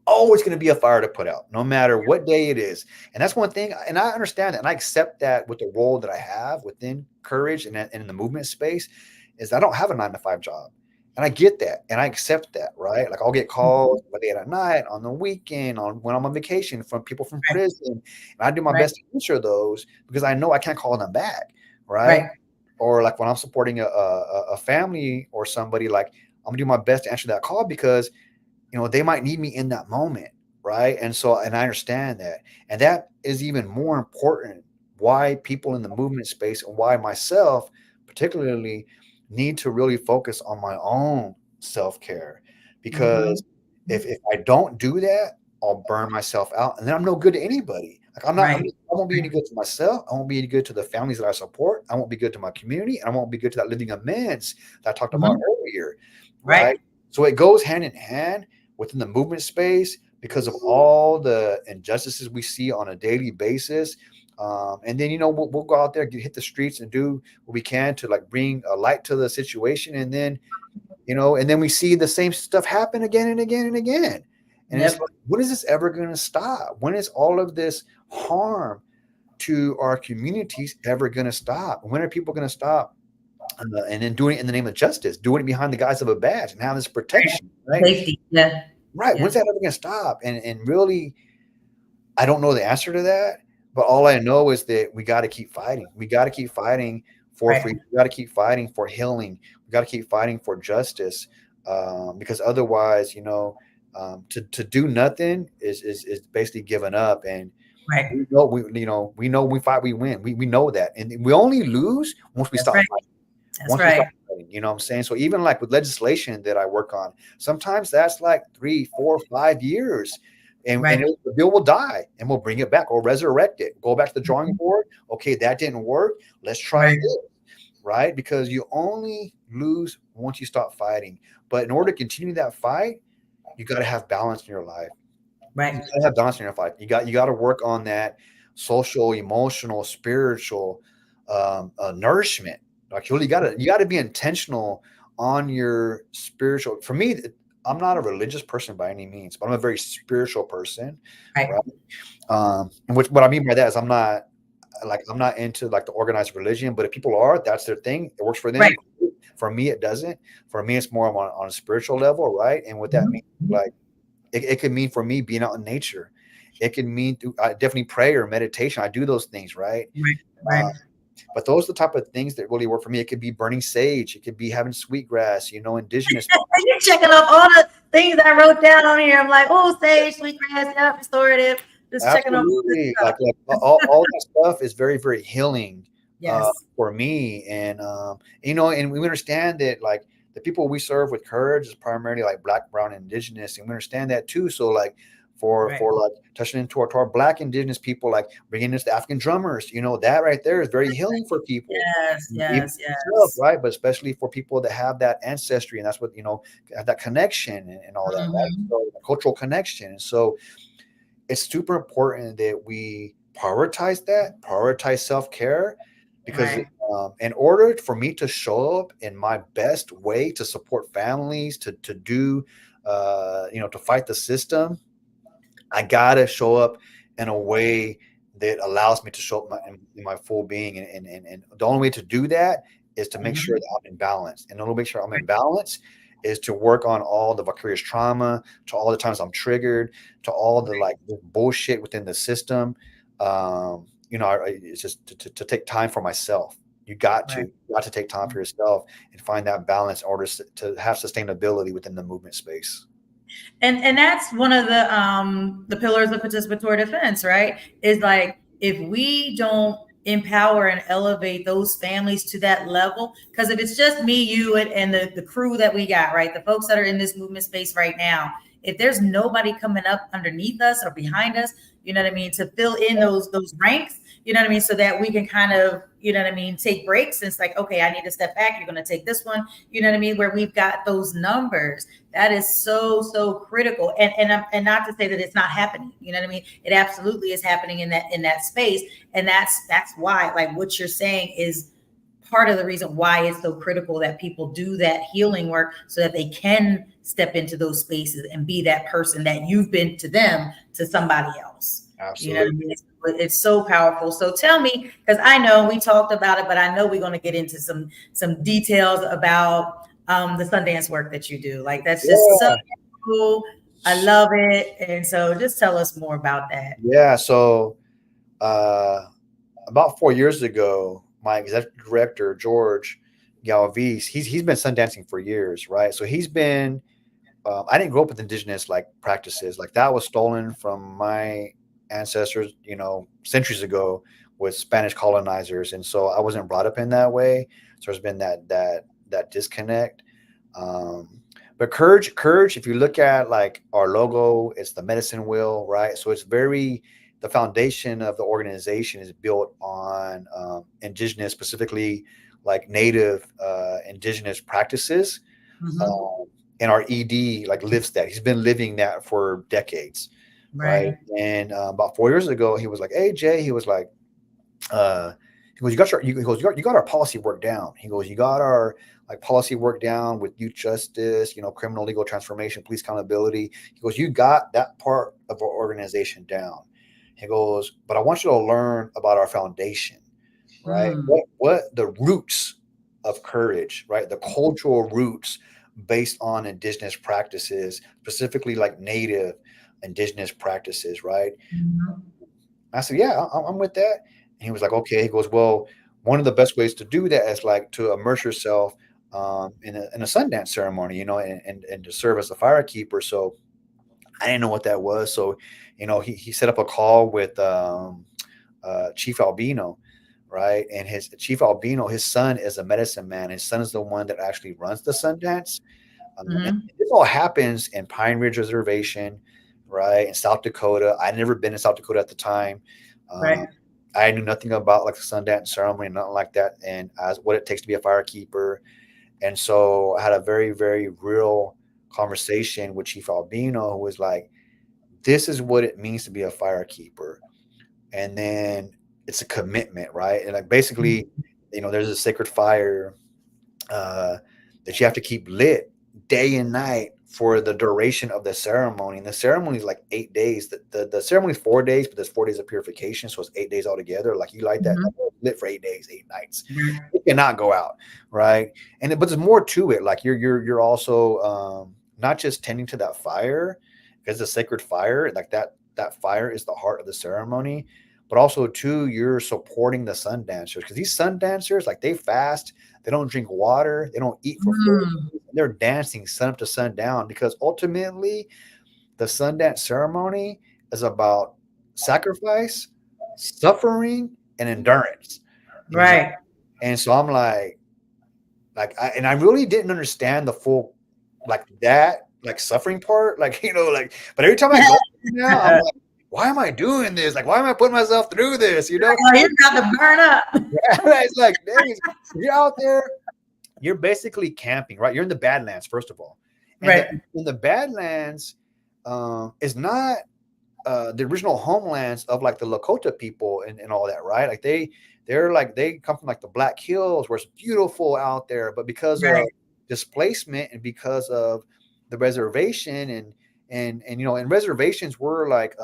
B: Always going to be a fire to put out, no matter what day it is. And that's one thing. And I understand that. And I accept that with the role that I have within Courage and in the movement space, is I don't have a 9 to 5 job. And I get that. And I accept that, right? Like I'll get calls
D: Mhm.
B: late at night, on the weekend, when I'm on vacation, from people from
D: Right.
B: prison. And I do my
D: Right.
B: best to answer those, because I know I can't call them back. Right.
D: Right.
B: Or like when I'm supporting a family or somebody, like I'm gonna do my best to answer that call, because they might need me in that moment, right? And so, and I understand that. And that is even more important why people in the movement space and why myself particularly need to really focus on my own self-care. Because if I don't do that, I'll burn myself out and then I'm no good to anybody. Like I won't be any good to myself. I won't be any good to the families that I support. I won't be good to my community. I won't be good to that living amends that I talked about earlier. Right. So it goes hand in hand within the movement space because of all the injustices we see on a daily basis. And then, we'll go out there, hit the streets and do what we can to like bring a light to the situation. And then, and then we see the same stuff happen again and again and again. And it's like, when is this ever going to stop? When is all of this harm to our communities ever going to stop? When are people going to stop? And then doing it in the name of justice, doing it behind the guise of a badge and having this protection, right?
D: Safety. Yeah.
B: Right.
D: Yeah.
B: When's that ever going to stop? And really, I don't know the answer to that, but all I know is that we got to keep fighting. We got to keep fighting for freedom. We got to keep fighting for healing. We got to keep fighting for justice, because otherwise, to do nothing is basically giving up. And we know we fight, we win. We know that, and we only lose once we stop fighting.
D: That's right.
B: You know what I'm saying? So even like with legislation that I work on, sometimes that's like 3, 4, 5 years. And the bill will die and we'll bring it back or resurrect it. Go back to the drawing board. Okay, that didn't work. Let's try this. Right? Because you only lose once you stop fighting. But in order to continue that fight, you got to have balance in your life.
D: Right.
B: You got to have balance in your life. You got to work on that social, emotional, spiritual nourishment. Like you got to be intentional on your spiritual. For me, I'm not a religious person by any means, but I'm a very spiritual person. Right. And what I mean by that is I'm not into like the organized religion, but if people are, that's their thing. It works for them. Right. For me, it doesn't. For me, it's more on a spiritual level, right? And what that means, like, it could mean for me being out in nature. It can mean definitely prayer, meditation. I do those things, right? Right. But those are the type of things that really work for me. It could be burning sage. It could be having sweetgrass, indigenous.
D: You're checking off all the things I wrote down on here. I'm like, oh, sage, sweetgrass, restorative. Just checking off all this stuff.
B: Like all that stuff is very, very healing for me. And, and we understand that like the people we serve with Courage is primarily like Black, Brown, Indigenous. And we understand that too. So like, for like touching into our Black Indigenous people, like bringing us the African drummers, that right there is very healing for people.
D: Yes.
B: Right. But especially for people that have that ancestry and that's what, have that connection and all that, right? So the cultural connection. And so it's super important that we prioritize self-care because in order for me to show up in my best way to support families, to do, to fight the system, I gotta show up in a way that allows me to show up in my full being. And the only way to do that is to make sure that I'm in balance. And the only way to make sure I'm in balance is to work on all the vicarious trauma, to all the times I'm triggered, to all the like the bullshit within the system. It's just to take time for myself. You got to take time for yourself and find that balance in order to have sustainability within the movement space.
D: And that's one of the pillars of participatory defense, right? Is like if we don't empower and elevate those families to that level, because if it's just me, you, and the crew that we got, right, the folks that are in this movement space right now, if there's nobody coming up underneath us or behind us, you know what I mean, to fill in those ranks, you know what I mean, so that we can kind of, you know what I mean, take breaks. And it's like, okay, I need to step back. You're going to take this one, you know what I mean, where we've got those numbers. That is so critical. And not to say that it's not happening, you know what I mean? It absolutely is happening in that space. And that's why, like what you're saying is part of the reason why it's so critical that people do that healing work so that they can step into those spaces and be that person that you've been to them, to somebody else.
B: Absolutely.
D: You know what I mean? It's so powerful. So tell me, because I know we talked about it, but I know we're going to get into some details about the Sundance work that you do. Like that's just so cool. I love it. And so just tell us more about that.
B: Yeah. So about 4 years ago, my executive director, George Galvez, he's been Sundancing for years, right? So he's been I didn't grow up with indigenous like practices. Like that was stolen from my ancestors, centuries ago with Spanish colonizers, and so I wasn't brought up in that way. So there's been that disconnect. But courage. If you look at like our logo, it's the medicine wheel, right? So it's the foundation of the organization is built on indigenous, specifically like native indigenous practices. And our ED like lives that. He's been living that for decades, right? And about 4 years ago, he was like, "Hey Jay," he was like, he goes, "You got our policy work down." He goes, "You got our like policy work down with youth justice, criminal legal transformation, police accountability." He goes, "You got that part of our organization down." He goes, "But I want you to learn about our foundation, right? What the roots of courage, right? The cultural roots based on indigenous practices, specifically like native indigenous practices, right?" I said, "Yeah, I'm with that." And he was like, "Okay." He goes, "Well, one of the best ways to do that is like to immerse yourself in a Sundance ceremony, and to serve as a firekeeper." So I didn't know what that was. So, he set up a call with Chief Albino, right? And his Chief Albino, his son is a medicine man. His son is the one that actually runs the Sundance. And this all happens in Pine Ridge Reservation, right, in South Dakota. I'd never been in South Dakota at the time. I knew nothing about like the Sundance ceremony, nothing like that, and as what it takes to be a firekeeper. And so I had a very, very real conversation with Chief Albino, who was like, "This is what it means to be a firekeeper." And then it's a commitment, right? And like basically, there's a sacred fire that you have to keep lit day and night for the duration of the ceremony. And the ceremony is like 8 days. The ceremony is 4 days, but there's 4 days of purification, so it's 8 days altogether. Like you light that lit for 8 days, 8 nights. It cannot go out, right? But there's more to it. Like you're also not just tending to that fire, because it's a sacred fire. Like that fire is the heart of the ceremony. But also too, you're supporting the sun dancers, because these sun dancers, like they fast, they don't drink water, they don't eat for 4 days. They're dancing sun up to sundown, because ultimately the Sundance ceremony is about sacrifice, suffering, and endurance.
D: Right.
B: And so I'm like I really didn't understand the full suffering part. But every time I go now, I'm like, why am I doing this? Like, why am I putting myself through this?
D: You're about to burn up.
B: It's like, dang, you're out there, you're basically camping, right? You're in the Badlands, first of all. And in the Badlands is not the original homelands of like the Lakota people and all that, right? Like they come from like the Black Hills, where it's beautiful out there, but because of displacement and because of the reservation and reservations were like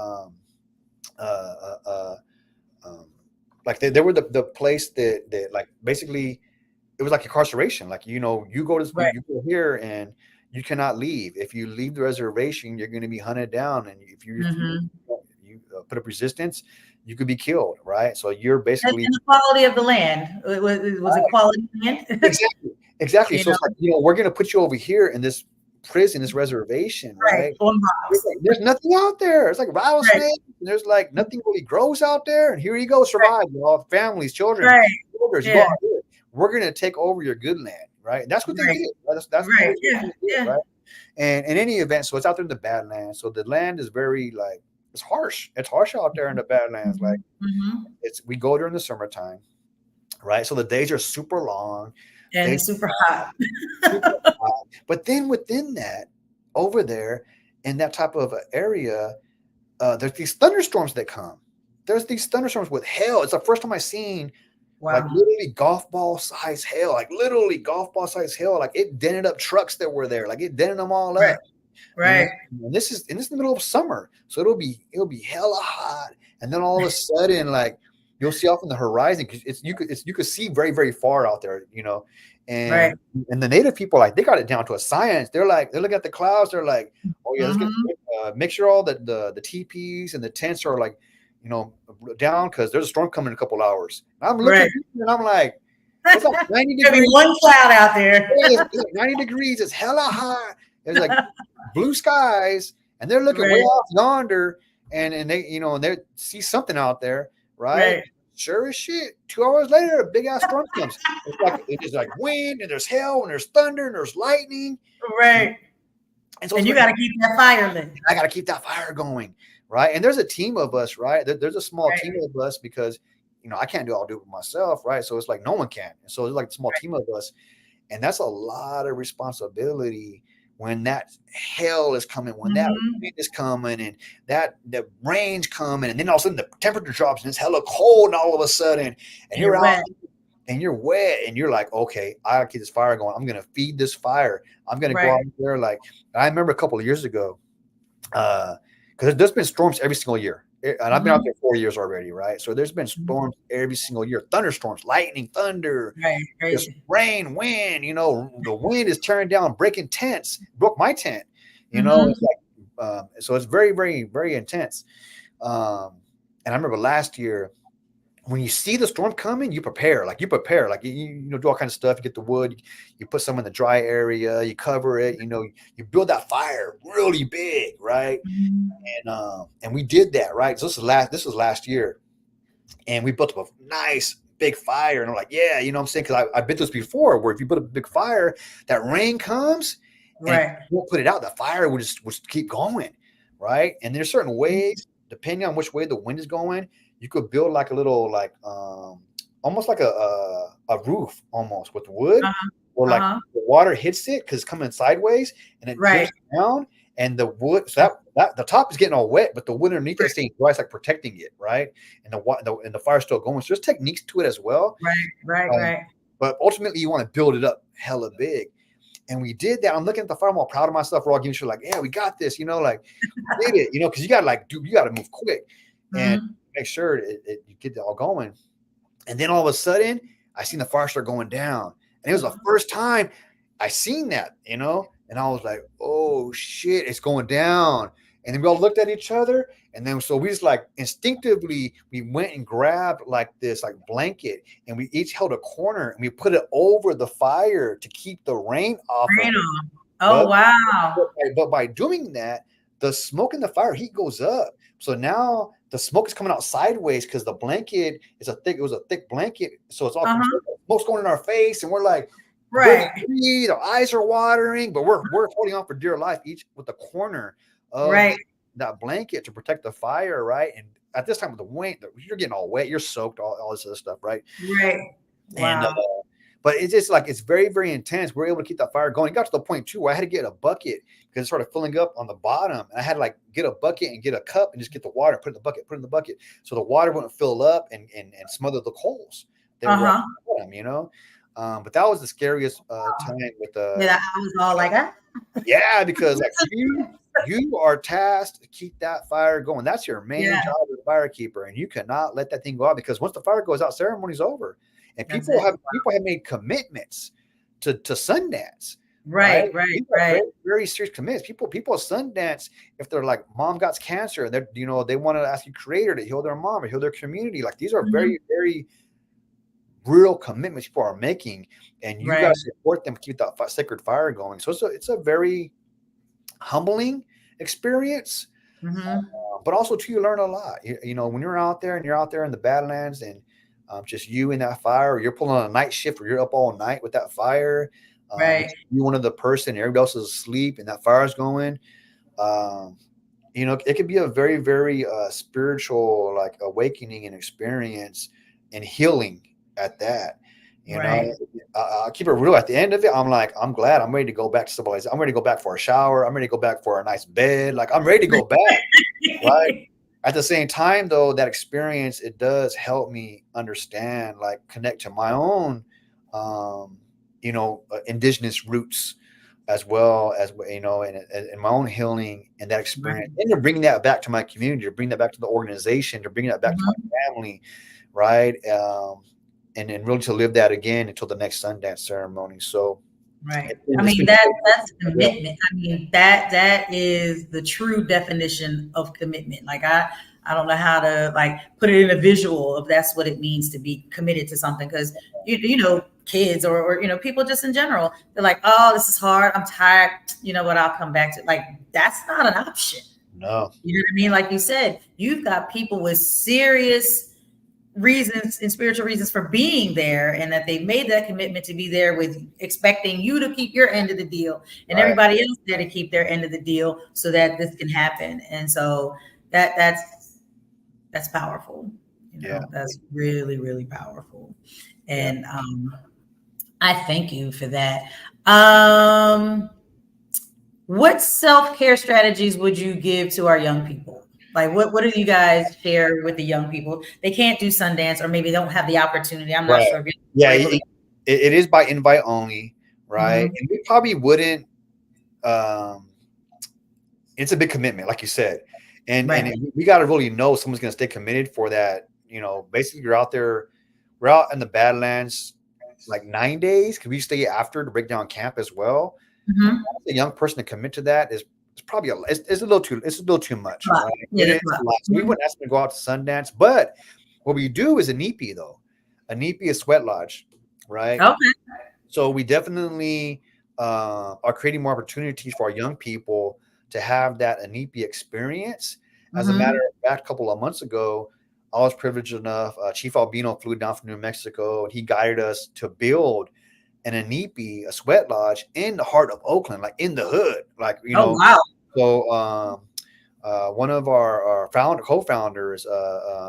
B: they were the place that like basically it was like incarceration. Like, you go to you go here and you cannot leave. If you leave the reservation, you're going to be hunted down, and if you put up resistance, you could be killed, right? So you're basically,
D: and the quality of the land. It was a quality land.
B: Exactly. So it's like, we're going to put you over here in this prison, this reservation, right? There's nothing out there. It's like rattlesnakes. There's like nothing really grows out there. And here you go, survive, families, children, elders, you go out there. We're going to take over your good land, right? And that's what they did. That's what they did, right? And in any event, so it's out there in the Badlands. So the land is very like, it's harsh. It's harsh out there in the Badlands. Like we go during the summertime, right? So the days are super long.
D: And super hot.
B: But then within that, over there in that type of area, there's these thunderstorms that come. There's these thunderstorms with hail. It's the first time I've seen like literally golf ball size hail. Like literally golf ball size hail. Like it dented up trucks that were there. Like it dented them all up.
D: Right.
B: And this is in the middle of summer, so it'll be hella hot. And then all of a sudden, like you'll see off on the horizon, because you could see very, very far out there, And the native people, like, they got it down to a science. They're like, they look at the clouds, they're like, oh yeah, let's make sure all the teepees and the tents are like, down, because there's a storm coming in a couple hours. And I'm looking and I'm like, it's like 90 degrees.
D: One cloud out there.
B: It's like 90 degrees. It's hella hot. There's like blue skies, and they're looking way off yonder, and they, you know, and they see something out there, right? Sure as shit. 2 hours later, a big ass storm comes. It's like wind, and there's hail, and there's thunder, and there's lightning.
D: Right.
B: And so
D: you got to keep that fire lit.
B: I got to keep that fire going, right? And there's a team of us, right? There's a small team of us because, you know, I can't do it myself, right? So it's like no one can. And so it's like a small team of us. And that's a lot of responsibility when that hell is coming, when that wind is coming, and that the rain's coming, and then all of a sudden the temperature drops and it's hella cold, and all of a sudden, and you're out and you're wet, and you're like, okay, I gotta keep this fire going. I'm gonna feed this fire. I'm gonna go out there. Like, I remember a couple of years ago, because there's been storms every single year. And I've been out there 4 years already, right? So there's been storms every single year, thunderstorms, lightning, thunder, just rain, wind. You know, the wind is tearing down, breaking tents. Broke my tent. You know, it's like, so it's very, very, very intense. And I remember last year, when you see the storm coming, you prepare. Like, you know, do all kinds of stuff. You get the wood, you put some in the dry area, you cover it. You know, you build that fire really big, right? And we did that, right? So this was last year, and we built up a nice big fire. And I'm like, yeah, you know what I'm saying? Because I've been through this before, where if you put a big fire, that rain comes, and you won't put it out. The fire would just keep going, right? And there's certain ways, depending on which way the wind is going, you could build like a little, like almost like a roof, almost with wood, where like the water hits it because it's coming sideways, and it goes down, and the wood, so that the top is getting all wet, but the wood underneath is staying dry. It's like protecting it, right? And the fire's still going. So there's techniques to it as well. Right. But ultimately, you want to build it up hella big. And we did that. I'm looking at the fire. I'm all proud of myself. We're all giving shit like, yeah, we got this, you know, like, we did it, you know, because you got to move quick and make sure you get it all going. And then all of a sudden, I seen the fire start going down. And it was the first time I seen that, you know, and I was like, oh shit, it's going down. And then we all looked at each other. And then, so we just like instinctively, we went and grabbed like this like blanket, and we each held a corner, and we put it over the fire to keep the rain off.
D: Wow.
B: But by doing that, the smoke in the fire heat goes up. So now the smoke is coming out sideways because the blanket is it was a thick blanket. So it's all smoke's going in our face, and we're like, breathe, our eyes are watering, but we're holding on for dear life, each with the corner of that blanket to protect the fire, right? And at this time with the wind, you're getting all wet, you're soaked, all this other stuff, right?
D: Wow.
B: And but it's just like, it's very, very intense. We're able to keep that fire going. It got to the point too where I had to get a bucket because it started filling up on the bottom, and I had to like get a bucket and get a cup and just get the water, put in the bucket, so the water wouldn't fill up and smother the coals that were at the bottom, you know. But that was the scariest time with the.
D: Yeah, I was all like,
B: yeah, because like you are tasked to keep that fire going. That's your main job as a firekeeper, and you cannot let that thing go out, because once the fire goes out, ceremony's over. And people have made commitments to Sundance. Right. Very, very serious commitments. People at Sundance, if they're like, mom got cancer, and they're, you know, they want to ask the creator to heal their mom or heal their community. Like, these are very, very real commitments people are making, and you got to support them, keep that sacred fire going. So it's a very humbling experience, but also too, you learn a lot. You know, when you're out there and you're out there in the Badlands, and just you in that fire, or you're pulling on a night shift where you're up all night with that fire. You one of the person, everybody else is asleep, and that fire is going. You know, it could be a very, very spiritual, like, awakening and experience and healing at that. You know, I'll keep it real. At the end of it, I'm like, I'm glad. I'm ready to go back to civilization. I'm ready to go back for a shower. I'm ready to go back for a nice bed. Like, I'm ready to go back. Right. At the same time, though, that experience, it does help me understand, like, connect to my own, you know, indigenous roots, as well as, you know, and my own healing and that experience. And to bring that back to my community, to bring that back to the organization, to bring that back to my family, right? And really to live that again until the next Sundance ceremony. So,
D: I mean, that's commitment. I mean, that is the true definition of commitment. Like, I don't know how to, like, put it in a visual if that's what it means to be committed to something. Because you know, kids or people just in general. They're like, oh, this is hard. I'm tired. You know what? I'll come back to. Like, that's not an option.
B: No.
D: You know what I mean? Like you said, you've got people with serious reasons and spiritual reasons for being there, and that they've made that commitment to be there with expecting you to keep your end of the deal and everybody else there to keep their end of the deal so that this can happen. And so that's powerful. That's really, really powerful. And I thank you for that. What self-care strategies would you give to our young people? Like, what do you guys share with the young people? They can't do Sundance, or maybe don't have the opportunity. I'm not sure.
B: It is by invite only, right? And we probably wouldn't. It's a big commitment, like you said, and we got to really know someone's going to stay committed for that. Basically, we're out in the Badlands like 9 days. Because we stay after to break down camp as well. A young person to commit to that is probably it's a little too much. Right? We wouldn't ask them to go out to Sundance, but what we do is a NEPI though. A NEPI is sweat lodge, right? Okay. So we definitely are creating more opportunities for our young people to have that NEPI experience. As a matter of fact, a couple of months ago, I was privileged enough. Chief Albino flew down from New Mexico, and he guided us to build an NEPI, a sweat lodge, in the heart of Oakland, like in the hood, like
D: wow.
B: So one of our co-founders,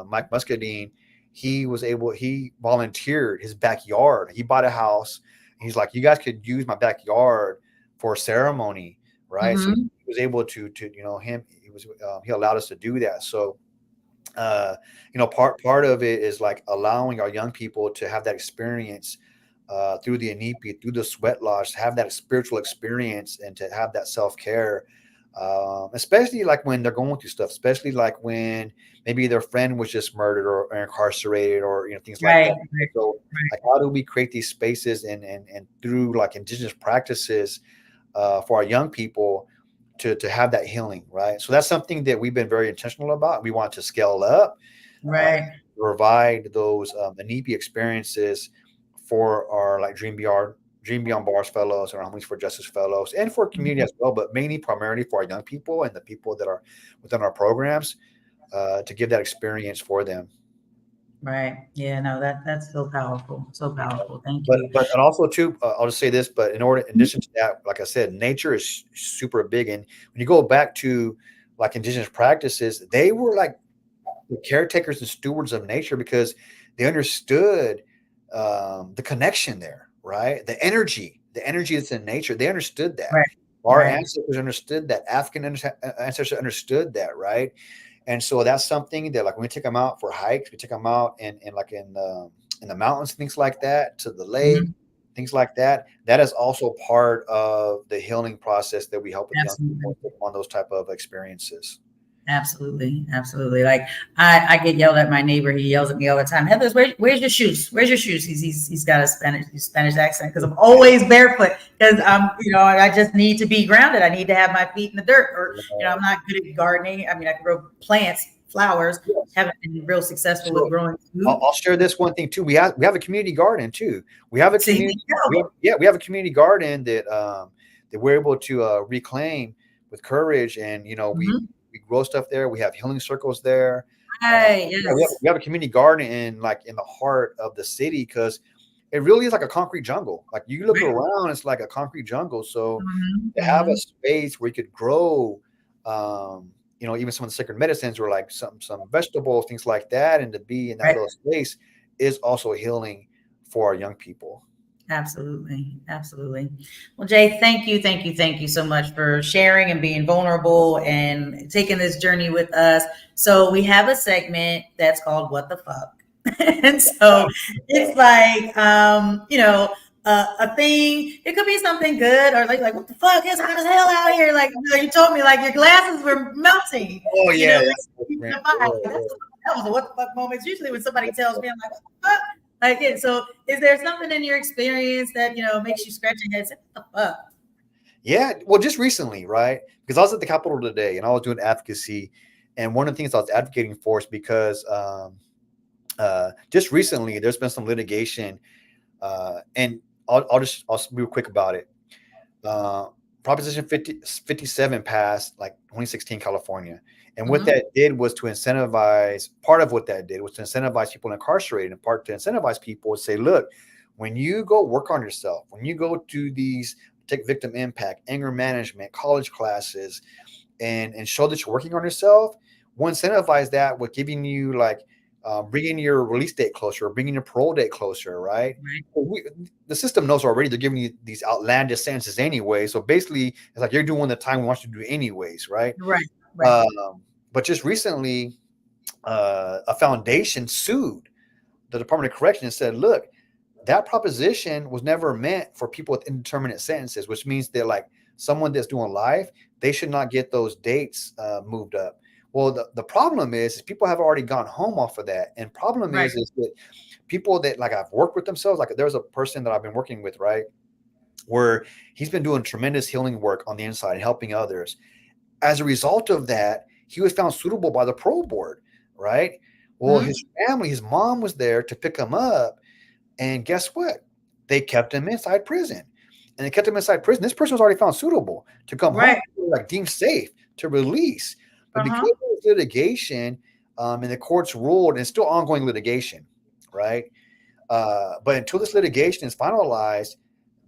B: Mike Muscadine, he volunteered his backyard. He bought a house. He's like, you guys could use my backyard for a ceremony, right? So he was able to he allowed us to do that. So part of it is like allowing our young people to have that experience through the NEPI, through the sweat lodge, to have that spiritual experience and to have that self-care. Especially like when they're going through stuff, especially like when maybe their friend was just murdered or incarcerated or things like that. So like, how do we create these spaces and through like indigenous practices for our young people to have that healing, right? So that's something that we've been very intentional about. We want to scale up, provide those NEPI experiences for our like Dream Beyond Bars fellows and our Homies for Justice fellows, and for community as well, but primarily for our young people and the people that are within our programs to give that experience for them.
D: Right. Yeah, no, that's so powerful. So powerful. Thank you.
B: But and also too, I'll just say this, but in addition to that, like I said, nature is super big. And when you go back to like indigenous practices, they were like the caretakers and stewards of nature because they understood the connection there, right? The energy that's in nature. They understood that.
D: Right.
B: Our ancestors understood that. African ancestors understood that, right? And so that's something that, like, when we take them out for hikes, we take them out in the mountains, things like that, to the lake, things like that. That is also part of the healing process that we help with young people on those type of experiences.
D: Absolutely. Like I get yelled at. My neighbor, he yells at me all the time. Heather, where's your shoes? Where's your shoes? He's got a Spanish accent because I'm always barefoot because I just need to be grounded. I need to have my feet in the dirt, or I'm not good at gardening. I mean, I can grow plants, flowers. Haven't been real successful with growing food.
B: I'll share this one thing too. We have a community garden too. We have a community. We have a community garden that we're able to reclaim with courage, and we grow stuff there. We have healing circles there.
D: Right.
B: We have a community garden in the heart of the city because it really is like a concrete jungle. Like you look around, it's like a concrete jungle. So to have a space where you could grow, even some of the sacred medicines or like some vegetables, things like that, and to be in that little space is also healing for our young people.
D: Absolutely. Well, Jay, thank you so much for sharing and being vulnerable and taking this journey with us. So we have a segment that's called What the Fuck? And so it's like, a thing. It could be something good or like what the fuck is hot as hell out here? Like you told me, like your glasses were melting.
B: Oh yeah.
D: That was a what the fuck moment. It's usually when somebody tells me, I'm like, what the fuck? Like, so is there something in your experience that, makes you scratch your head? Say, what the fuck?
B: Yeah. Well, just recently, right? Because I was at the Capitol today and I was doing advocacy. And one of the things I was advocating for is because just recently there's been some litigation. And I'll be real quick about it. Proposition 57 passed like 2016 California. And what that did was to incentivize, part of what that did was to incentivize people incarcerated, and part to incentivize people to say, look, when you go work on yourself, when you go to these, take victim impact, anger management, college classes, and show that you're working on yourself, we'll incentivize that with giving you like, bringing your release date closer, or bringing your parole date closer, right? The system knows already they're giving you these outlandish sentences anyway. So basically, it's like you're doing the time we want you to do anyways, right?
D: Right.
B: But just recently, a foundation sued the Department of Corrections and said, look, that proposition was never meant for people with indeterminate sentences, which means that like someone that's doing life, they should not get those dates moved up. Well, the problem is people have already gone home off of that. And problem is that people that like I've worked with themselves, like there's a person that I've been working with, right, where he's been doing tremendous healing work on the inside and helping others. As a result of that, he was found suitable by the parole board, right? Well, his family, his mom was there to pick him up. And guess what? They kept him inside prison. And they kept him inside prison. This person was already found suitable to come home, like deemed safe to release. But because of this litigation, and the courts ruled, and it's still ongoing litigation, right? But until this litigation is finalized,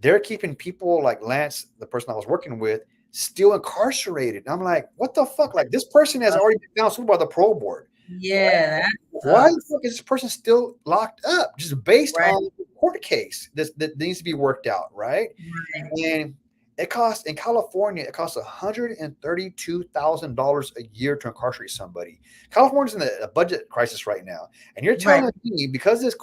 B: they're keeping people like Lance, the person I was working with, still incarcerated. And I'm like, what the fuck? Like this person has already been found suitable by the parole board.
D: Yeah.
B: Why the fuck is this person still locked up? Just based on the court case that needs to be worked out, right? And it costs, in California, it costs $132,000 a year to incarcerate somebody. California's in a budget crisis right now. And you're telling me because this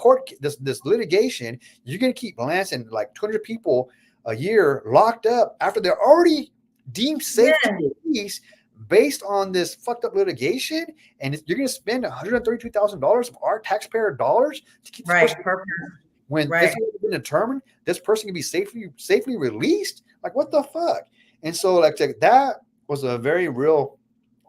B: litigation, you're going to keep lancing like 200 people a year locked up after they're already deemed safe to release based on this fucked up litigation, and you're going to spend $132,000 of our taxpayer dollars to keep this person when this has been determined this person can be safely released. Like what the fuck? And so like that was a very real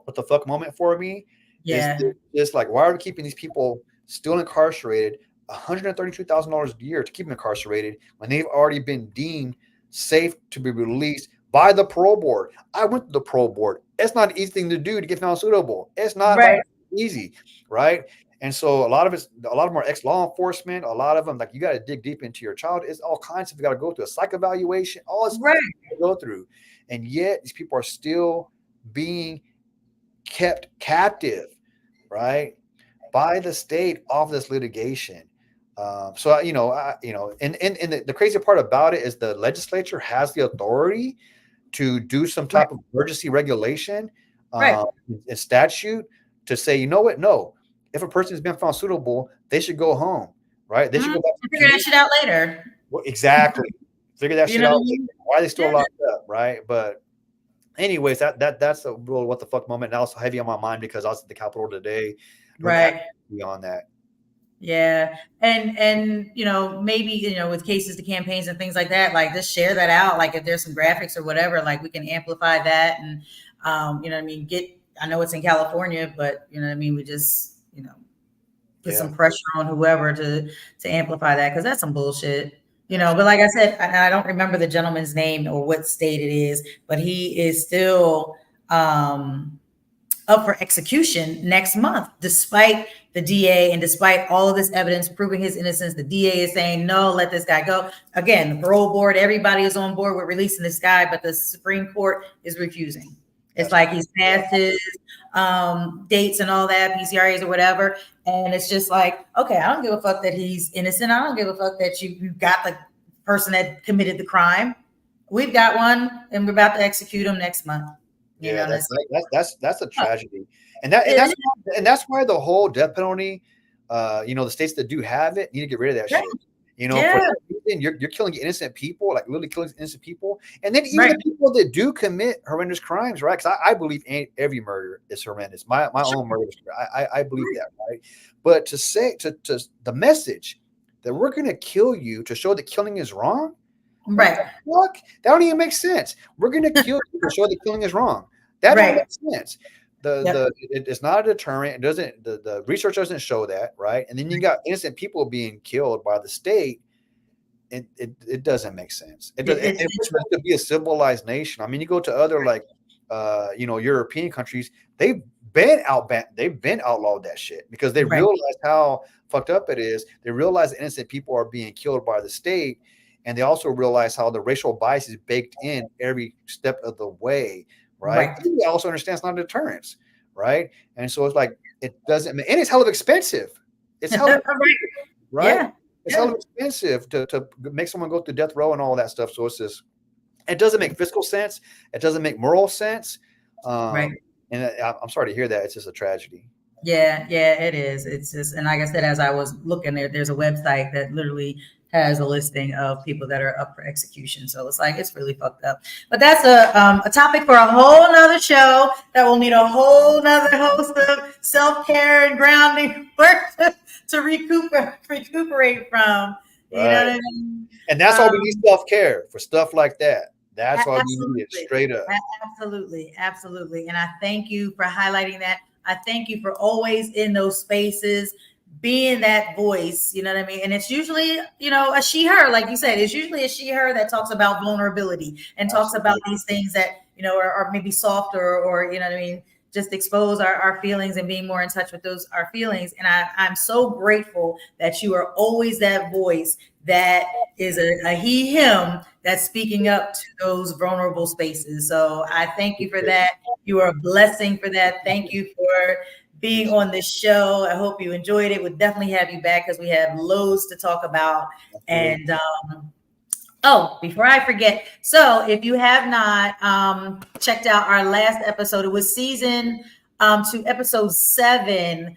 B: what the fuck moment for me. It's like, why are we keeping these people still incarcerated, $132,000 a year to keep them incarcerated when they've already been deemed safe to be released by the parole board? I went to the parole board. It's not an easy thing to do to get found suitable. It's not easy, right? And so a lot of them are ex-law enforcement. A lot of them, like you got to dig deep into your child. It's all kinds of, you got to go through a psych evaluation, all this to go through. And yet these people are still being kept captive, right, by the state of this litigation. And the crazy part about it is the legislature has the authority to do some type of emergency regulation and statute to say, you know what? No, if a person has been found suitable, they should go home, right? They should go back to
D: figure that shit out later.
B: Well, exactly. Figure that shit out later. Why are they still locked up, right? But anyways, that's a real what the fuck moment. Now it's heavy on my mind because I was at the Capitol today. Beyond that.
D: Yeah. And maybe, with cases to campaigns and things like that, like just share that out. Like if there's some graphics or whatever, like we can amplify that. And, I know it's in California, but we just, put some pressure on whoever to amplify that. Cause that's some bullshit, but like I said, I don't remember the gentleman's name or what state it is, but he is still, up for execution next month, despite the DA and despite all of this evidence proving his innocence. The DA is saying, no, let this guy go. Again, the parole board, everybody is on board with releasing this guy, but the Supreme Court is refusing. It's like he's passed his dates and all that, PCRAs or whatever. And it's just like, okay, I don't give a fuck that he's innocent. I don't give a fuck that you got the person that committed the crime. We've got one and we're about to execute him next month.
B: That's a tragedy, and that's why the whole death penalty, the states that do have it need to get rid of that shit. For that reason, you're killing innocent people, like literally killing innocent people, and then even the people that do commit horrendous crimes, right? Because I believe every murder is horrendous. My own murder, I believe that, right? But to say to the message that we're going to kill you to show that killing is wrong.
D: Right.
B: Look, that don't even make sense. We're going to kill you to show that killing is wrong. That don't make sense. It's not a deterrent. It doesn't. The research doesn't show that, right? And then you got innocent people being killed by the state. it doesn't make sense. It was meant to be a civilized nation. I mean, you go to other like European countries, they've been outlawed that shit because they realize how fucked up it is. They realize innocent people are being killed by the state, and they also realize how the racial bias is baked in every step of the way, right? And they also understand it's not a deterrence, right? And so it's like it doesn't, and it's hell of expensive. It's hell of right? Yeah. It's hell of expensive to make someone go through death row and all that stuff. So it's just, it doesn't make fiscal sense. It doesn't make moral sense. And I'm sorry to hear that. It's just a tragedy.
D: Yeah, it is. It's just, and like I said, as I was looking there's a website that literally has a listing of people that are up for execution. So it's like, it's really fucked up. But that's a topic for a whole nother show that will need a whole nother host of self-care and grounding work to recuperate from. You know what I mean?
B: And that's why we need self-care for stuff like that. That's why we need it straight up.
D: Absolutely. And I thank you for highlighting that. I thank you for always in those spaces, being that voice, you know what I mean? And it's usually, a she, her, like you said, it's usually a she, her that talks about vulnerability and talks about these things that, are maybe softer or, you know what I mean? Just expose our feelings and being more in touch with our feelings. And I'm so grateful that you are always that voice that is a he, him that's speaking up to those vulnerable spaces. So I thank you for that. You are a blessing for that. Thank you for being on this show. I hope you enjoyed it. We'll definitely have you back because we have loads to talk about. And before I forget, so if you have not checked out our last episode, it was season 2, episode 7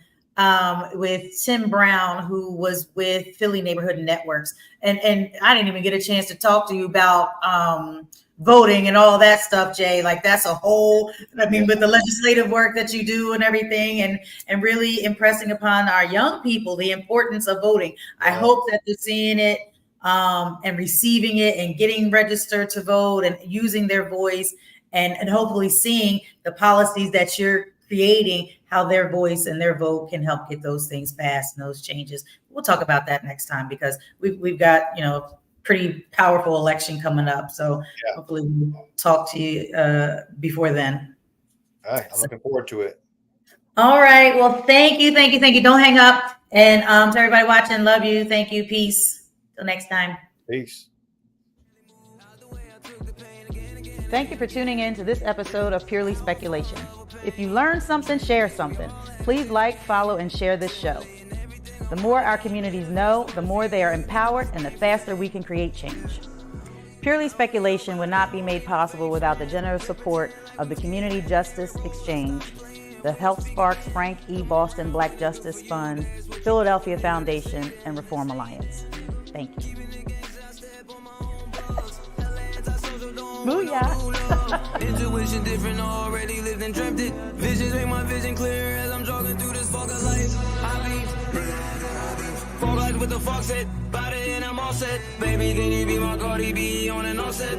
D: with Tim Brown, who was with Philly Neighborhood Networks. And I didn't even get a chance to talk to you about voting and all that stuff, Jay. Like that's a whole, with the legislative work that you do and everything, and really impressing upon our young people the importance of voting. I hope that they're seeing it and receiving it and getting registered to vote and using their voice and hopefully seeing the policies that you're creating, how their voice and their vote can help get those things passed and those changes. We'll talk about that next time because we've got, pretty powerful election coming up. So hopefully we'll talk to you before then.
B: All right. I'm looking forward to it.
D: All right. Well, thank you. Don't hang up. And to everybody watching, love you. Thank you. Peace. Till next time.
B: Peace.
E: Thank you for tuning in to this episode of Purely Speculation. If you learned something, share something. Please like, follow, and share this show. The more our communities know, the more they are empowered and the faster we can create change. Purely Speculation would not be made possible without the generous support of the Community Justice Exchange, the Health Sparks Frank E. Boston Black Justice Fund, Philadelphia Foundation, and Reform Alliance. Thank you. Booyah!
C: Intuition different, already lived and dreamt it. Visions make my vision clear as I'm jogging through this fog of life. I be fog light with the fog set, body and I'm all set. Baby, can you be my Cardi B on an offset?